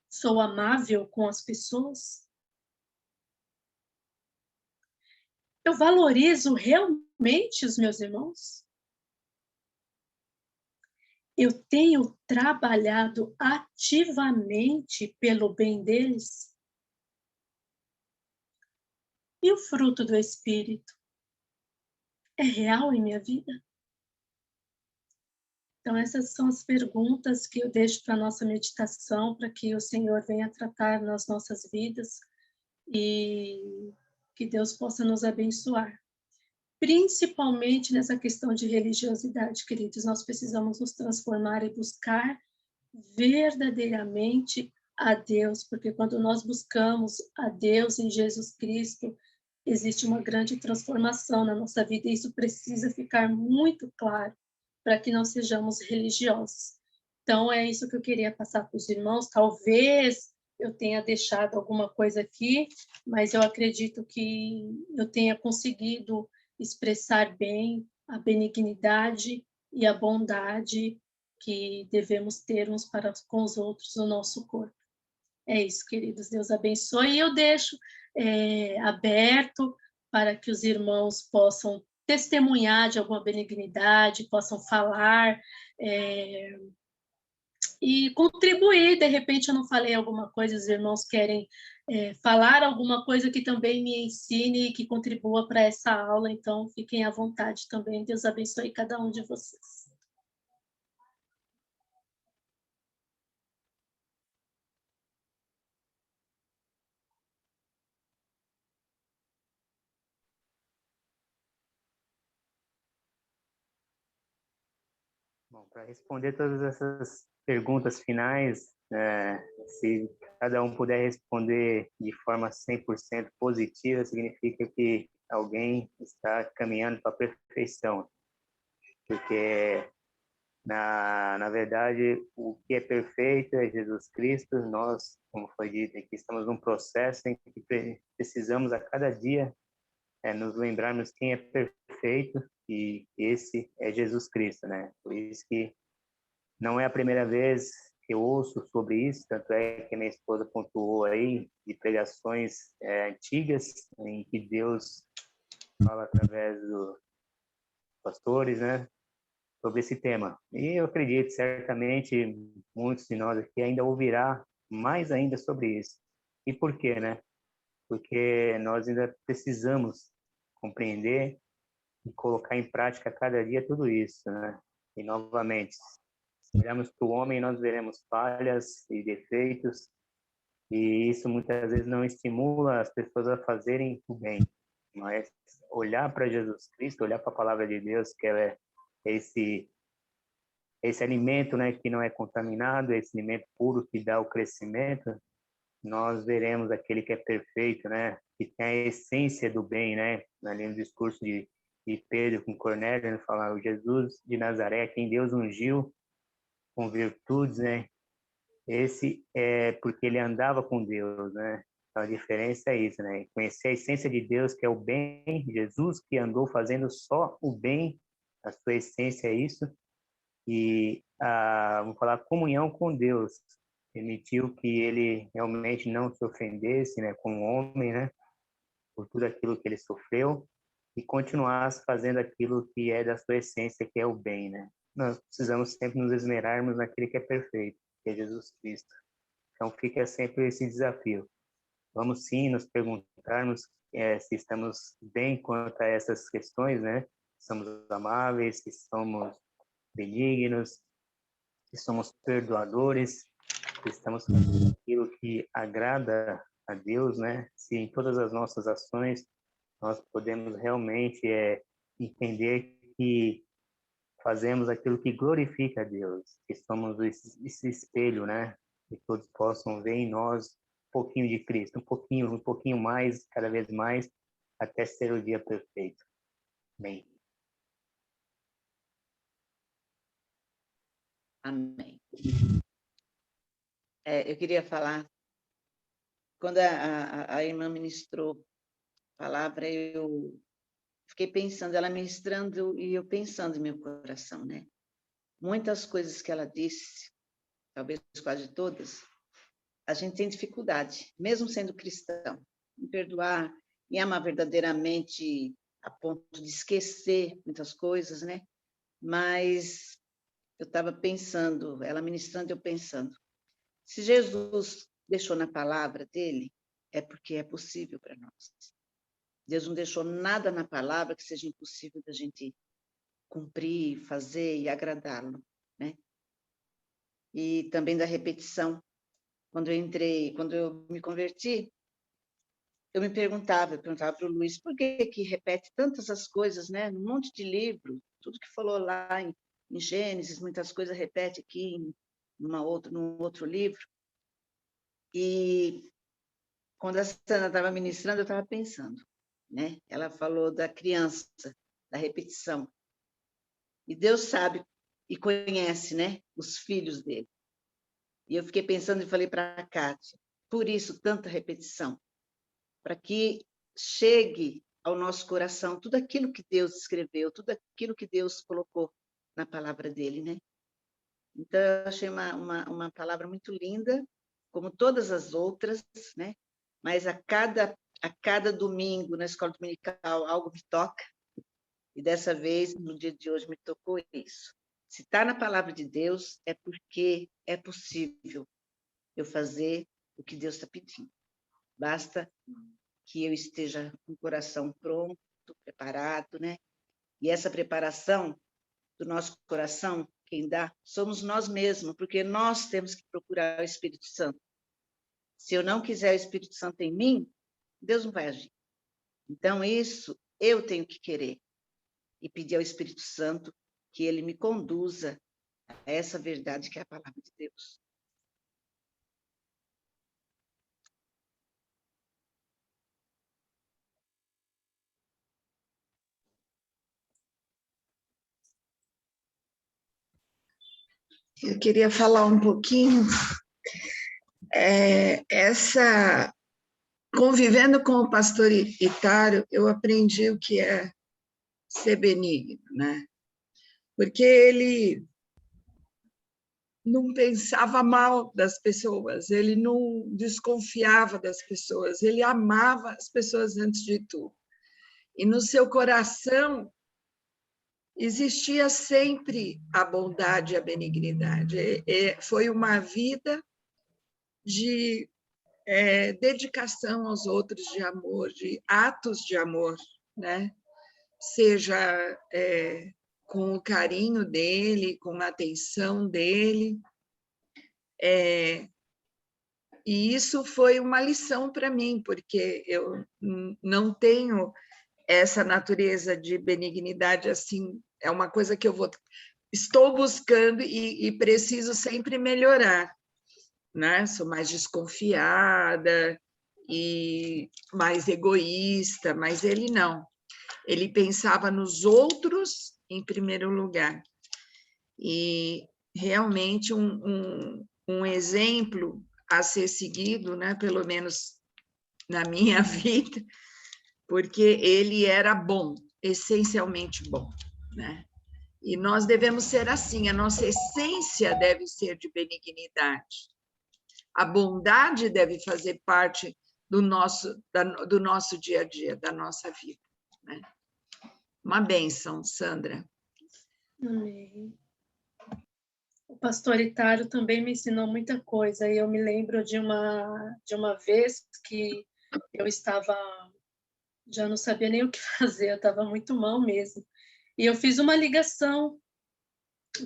Sou amável com as pessoas? Eu valorizo realmente os meus irmãos? Eu tenho trabalhado ativamente pelo bem deles? E o fruto do Espírito é real em minha vida? Então, essas são as perguntas que eu deixo para a nossa meditação, para que o Senhor venha tratar nas nossas vidas e que Deus possa nos abençoar. Principalmente nessa questão de religiosidade, queridos, nós precisamos nos transformar e buscar verdadeiramente a Deus, porque quando nós buscamos a Deus em Jesus Cristo, existe uma grande transformação na nossa vida e isso precisa ficar muito claro para que não sejamos religiosos. Então, é isso que eu queria passar para os irmãos. Talvez eu tenha deixado alguma coisa aqui, mas eu acredito que eu tenha conseguido expressar bem a benignidade e a bondade que devemos ter uns para com os outros no nosso corpo. É isso, queridos. Deus abençoe. E eu deixo aberto para que os irmãos possam testemunhar de alguma benignidade, possam falar e contribuir. De repente, eu não falei alguma coisa, os irmãos querem falar alguma coisa que também me ensine e que contribua para essa aula. Então, fiquem à vontade também. Deus abençoe cada um de vocês. Bom, para responder todas essas perguntas finais, se cada um puder responder de forma 100% positiva, significa que alguém está caminhando para a perfeição. Porque, na verdade, o que é perfeito é Jesus Cristo. Nós, como foi dito aqui, estamos num processo em que precisamos a cada dia nos lembrarmos quem é perfeito, e esse é Jesus Cristo, né? Por isso que não é a primeira vez que eu ouço sobre isso, tanto é que minha esposa pontuou aí de pregações antigas em que Deus fala através dos pastores, né, sobre esse tema. E eu acredito, certamente, muitos de nós aqui ainda ouvirá mais ainda sobre isso. E por quê, né? Porque nós ainda precisamos compreender e colocar em prática cada dia tudo isso, né? E novamente, se olharmos para o homem, nós veremos falhas e defeitos, e isso muitas vezes não estimula as pessoas a fazerem o bem. Mas olhar para Jesus Cristo, olhar para a palavra de Deus, que ela é esse alimento, né, que não é contaminado, esse alimento puro que dá o crescimento, nós veremos aquele que é perfeito, né, que tem a essência do bem, né, ali no discurso de Pedro com Cornélio, ele fala, o Jesus de Nazaré, quem Deus ungiu com virtudes, né, esse é porque ele andava com Deus, né, então, a diferença é isso, né, conhecer a essência de Deus, que é o bem, Jesus que andou fazendo só o bem, a sua essência é isso, e vamos falar, comunhão com Deus, permitiu que ele realmente não se ofendesse, né, como homem, né, por tudo aquilo que ele sofreu, e continuasse fazendo aquilo que é da sua essência, que é o bem, né. Nós precisamos sempre nos esmerarmos naquele que é perfeito, que é Jesus Cristo. Então fica sempre esse desafio. vamos sim nos perguntarmos se estamos bem quanto a essas questões, né? Se somos amáveis, se somos benignos, se somos perdoadores, se estamos fazendo aquilo que agrada a Deus, né? Se em todas as nossas ações nós podemos realmente entender que fazemos aquilo que glorifica a Deus, que somos esse espelho, né? Que todos possam ver em nós um pouquinho de Cristo, um pouquinho mais, cada vez mais, até ser o dia perfeito. Amém. Amém. Eu queria falar, quando a irmã ministrou a palavra, eu fiquei pensando, ela ministrando e eu pensando em meu coração, né? Muitas coisas que ela disse, talvez quase todas, a gente tem dificuldade, mesmo sendo cristão, em perdoar, em amar verdadeiramente a ponto de esquecer muitas coisas, né? Mas eu estava pensando, ela ministrando, eu pensando, se Jesus deixou na palavra dele, é porque é possível para nós. Deus não deixou nada na palavra que seja impossível da gente cumprir, fazer e agradá-lo, né? E também da repetição. Quando eu me converti, eu perguntava para o Luiz, por que repete tantas as coisas, né? Num monte de livro, tudo que falou lá em Gênesis, muitas coisas repete aqui num outro livro. E quando a Sandra estava ministrando, eu estava pensando, né? Ela falou da criança, da repetição. E Deus sabe e conhece, né? Os filhos dele. E eu fiquei pensando e falei para a Kátia, por isso tanta repetição, para que chegue ao nosso coração tudo aquilo que Deus escreveu, tudo aquilo que Deus colocou na palavra dele, né? Então, eu achei uma palavra muito linda, como todas as outras, né? Mas a cada domingo, na escola dominical, algo me toca, e dessa vez, no dia de hoje, me tocou isso. Se está na palavra de Deus, é porque é possível eu fazer o que Deus está pedindo. Basta que eu esteja com o coração pronto, preparado, né? E essa preparação do nosso coração, quem dá, somos nós mesmos, porque nós temos que procurar o Espírito Santo. Se eu não quiser o Espírito Santo em mim, Deus não vai agir. Então, isso eu tenho que querer e pedir ao Espírito Santo que ele me conduza a essa verdade que é a palavra de Deus. Eu queria falar um pouquinho, convivendo com o pastor Itário, eu aprendi o que é ser benigno, né? Porque ele não pensava mal das pessoas, ele não desconfiava das pessoas, ele amava as pessoas antes de tudo. E no seu coração existia sempre a bondade e a benignidade. Foi uma vida de dedicação aos outros, de amor, de atos de amor, né? Seja com o carinho dele, com a atenção dele. E isso foi uma lição para mim, porque eu não tenho essa natureza de benignidade assim, é uma coisa que estou buscando e preciso sempre melhorar, né? Sou mais desconfiada e mais egoísta, mas ele não. Ele pensava nos outros em primeiro lugar. E realmente um exemplo a ser seguido, né? Pelo menos na minha vida, porque ele era bom, essencialmente bom, né? E nós devemos ser assim, a nossa essência deve ser de benignidade. A bondade deve fazer parte do nosso dia a dia, da nossa vida, né? Uma bênção, Sandra. Amém. O pastor Itário também me ensinou muita coisa. E eu me lembro de uma vez que eu estava, já não sabia nem o que fazer, eu estava muito mal mesmo. E eu fiz uma ligação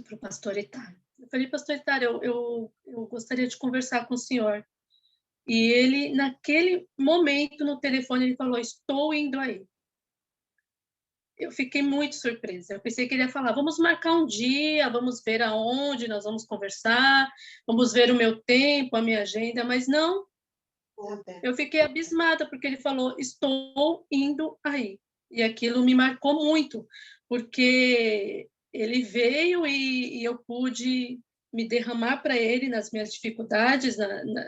para o pastor Itário. Eu falei, pastor Itário, eu gostaria de conversar com o senhor. E ele, naquele momento, no telefone, ele falou, estou indo aí. Eu fiquei muito surpresa. Eu pensei que ele ia falar, vamos marcar um dia, vamos ver aonde nós vamos conversar, vamos ver o meu tempo, a minha agenda, mas não. Eu fiquei abismada, porque ele falou, estou indo aí. E aquilo me marcou muito, porque ele veio e eu pude me derramar para ele nas minhas dificuldades,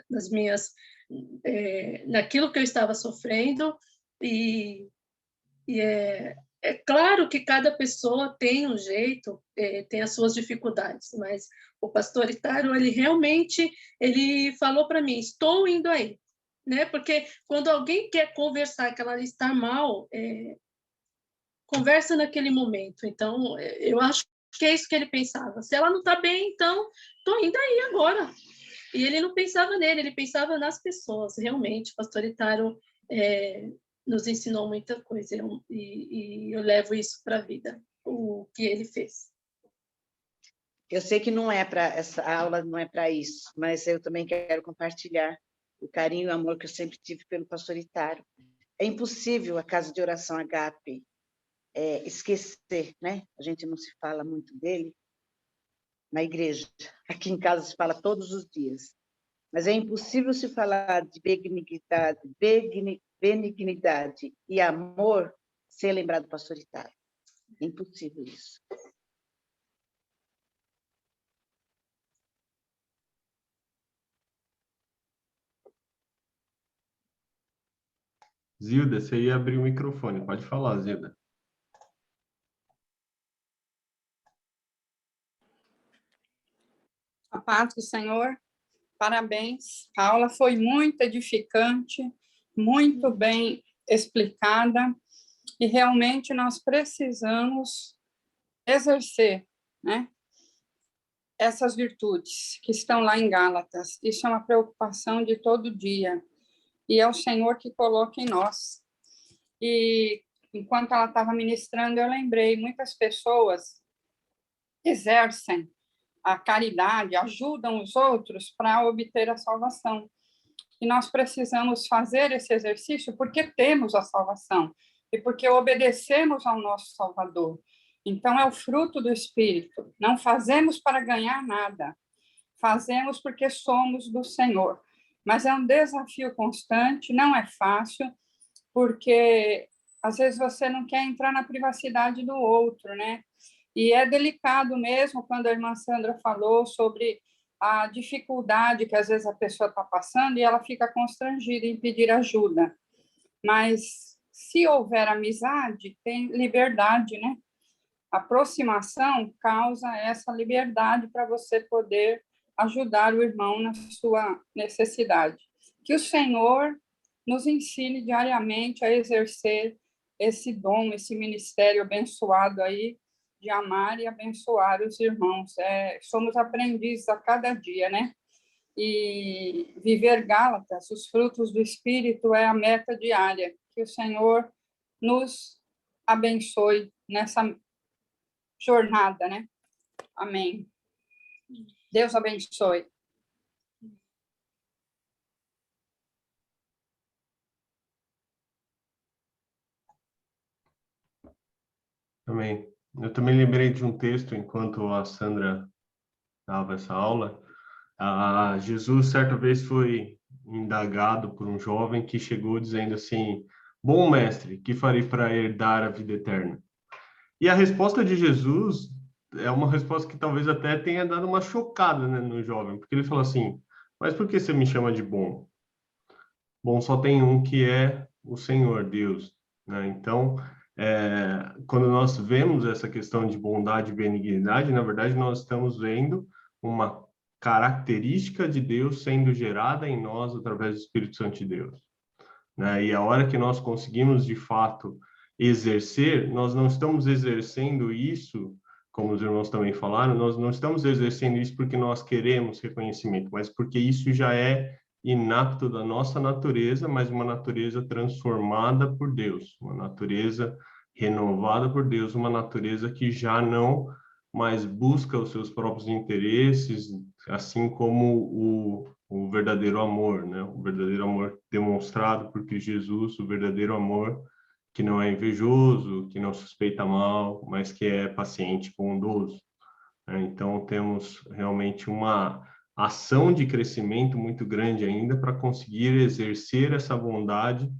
nas minhas, naquilo que eu estava sofrendo, e é claro que cada pessoa tem um jeito, tem as suas dificuldades, mas o pastor Itário, ele realmente, ele falou para mim, estou indo aí, né? Porque quando alguém quer conversar, que ela está mal, conversa naquele momento. Então, eu acho que é isso que ele pensava. Se ela não está bem, então, estou indo aí agora. E ele não pensava nele, ele pensava nas pessoas, realmente. O pastor Itário nos ensinou muita coisa, e eu levo isso para a vida, o que ele fez. Eu sei que não é para essa aula, não é para isso, mas eu também quero compartilhar o carinho e o amor que eu sempre tive pelo pastor Itário. É impossível a Casa de Oração Agape esquecer, né? A gente não se fala muito dele na igreja. Aqui em casa se fala todos os dias. Mas é impossível se falar de benignidade e amor sem lembrar do pastor Itário. É impossível isso. Zilda, você ia abrir o microfone. Pode falar, Zilda. A paz do Senhor, parabéns. A aula foi muito edificante, muito bem explicada, e realmente nós precisamos exercer, né, essas virtudes que estão lá em Gálatas. Isso é uma preocupação de todo dia, e é o Senhor que coloca em nós. E enquanto ela estava ministrando, eu lembrei, muitas pessoas exercem a caridade, ajudam os outros para obter a salvação. E nós precisamos fazer esse exercício porque temos a salvação e porque obedecemos ao nosso Salvador. Então, é o fruto do Espírito. Não fazemos para ganhar nada, fazemos porque somos do Senhor. Mas é um desafio constante, não é fácil, porque às vezes você não quer entrar na privacidade do outro, né? E é delicado mesmo quando a irmã Sandra falou sobre a dificuldade que às vezes a pessoa está passando e ela fica constrangida em pedir ajuda. Mas se houver amizade, tem liberdade, né? A aproximação causa essa liberdade para você poder ajudar o irmão na sua necessidade. Que o Senhor nos ensine diariamente a exercer esse dom, esse ministério abençoado aí, de amar e abençoar os irmãos. Somos aprendizes a cada dia, né? E viver Gálatas, os frutos do Espírito, é a meta diária. Que o Senhor nos abençoe nessa jornada, né? Amém. Deus abençoe. Amém. Eu também lembrei de um texto enquanto a Sandra dava essa aula. Jesus, certa vez, foi indagado por um jovem que chegou dizendo assim: bom mestre, que farei para herdar a vida eterna? E a resposta de Jesus é uma resposta que talvez até tenha dado uma chocada, né, no jovem, porque ele falou assim: mas por que você me chama de bom? Bom só tem um, que é o Senhor, Deus, né? Então, quando nós vemos essa questão de bondade e benignidade, na verdade, nós estamos vendo uma característica de Deus sendo gerada em nós através do Espírito Santo de Deus, né? E a hora que nós conseguimos, de fato, exercer, nós não estamos exercendo isso como os irmãos também falaram, nós não estamos exercendo isso porque nós queremos reconhecimento, mas porque isso já é inapto da nossa natureza, mas uma natureza transformada por Deus, uma natureza renovada por Deus, uma natureza que já não mais busca os seus próprios interesses, assim como o verdadeiro amor, né? O verdadeiro amor demonstrado por Cristo Jesus, o verdadeiro amor que não é invejoso, que não suspeita mal, mas que é paciente, bondoso. Então, temos realmente uma ação de crescimento muito grande ainda para conseguir exercer essa bondade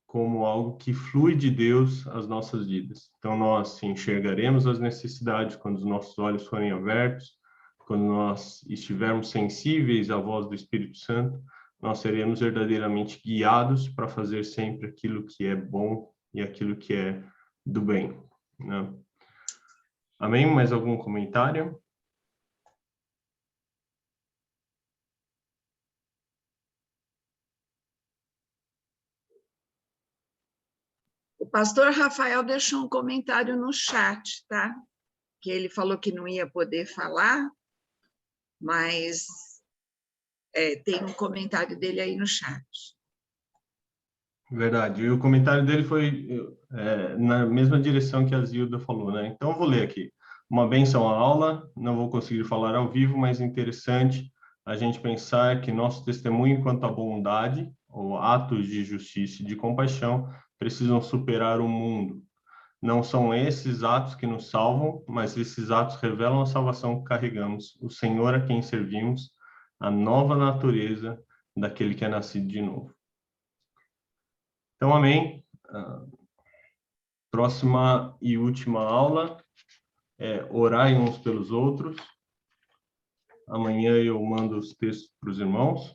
como algo que flui de Deus às nossas vidas. Então, nós enxergaremos as necessidades quando os nossos olhos forem abertos, quando nós estivermos sensíveis à voz do Espírito Santo, nós seremos verdadeiramente guiados para fazer sempre aquilo que é bom e aquilo que é do bem, né? Amém? Mais algum comentário? O pastor Rafael deixou um comentário no chat, tá? Que ele falou que não ia poder falar, mas tem um comentário dele aí no chat. Verdade. E o comentário dele foi na mesma direção que a Zilda falou, né? Então, eu vou ler aqui. Uma bênção à aula, não vou conseguir falar ao vivo, mas interessante a gente pensar que nosso testemunho quanto à bondade, ou atos de justiça e de compaixão, precisam superar o mundo. Não são esses atos que nos salvam, mas esses atos revelam a salvação que carregamos, o Senhor a quem servimos, a nova natureza daquele que é nascido de novo. Então, amém. Próxima e última aula é orai uns pelos outros. Amanhã eu mando os textos para os irmãos.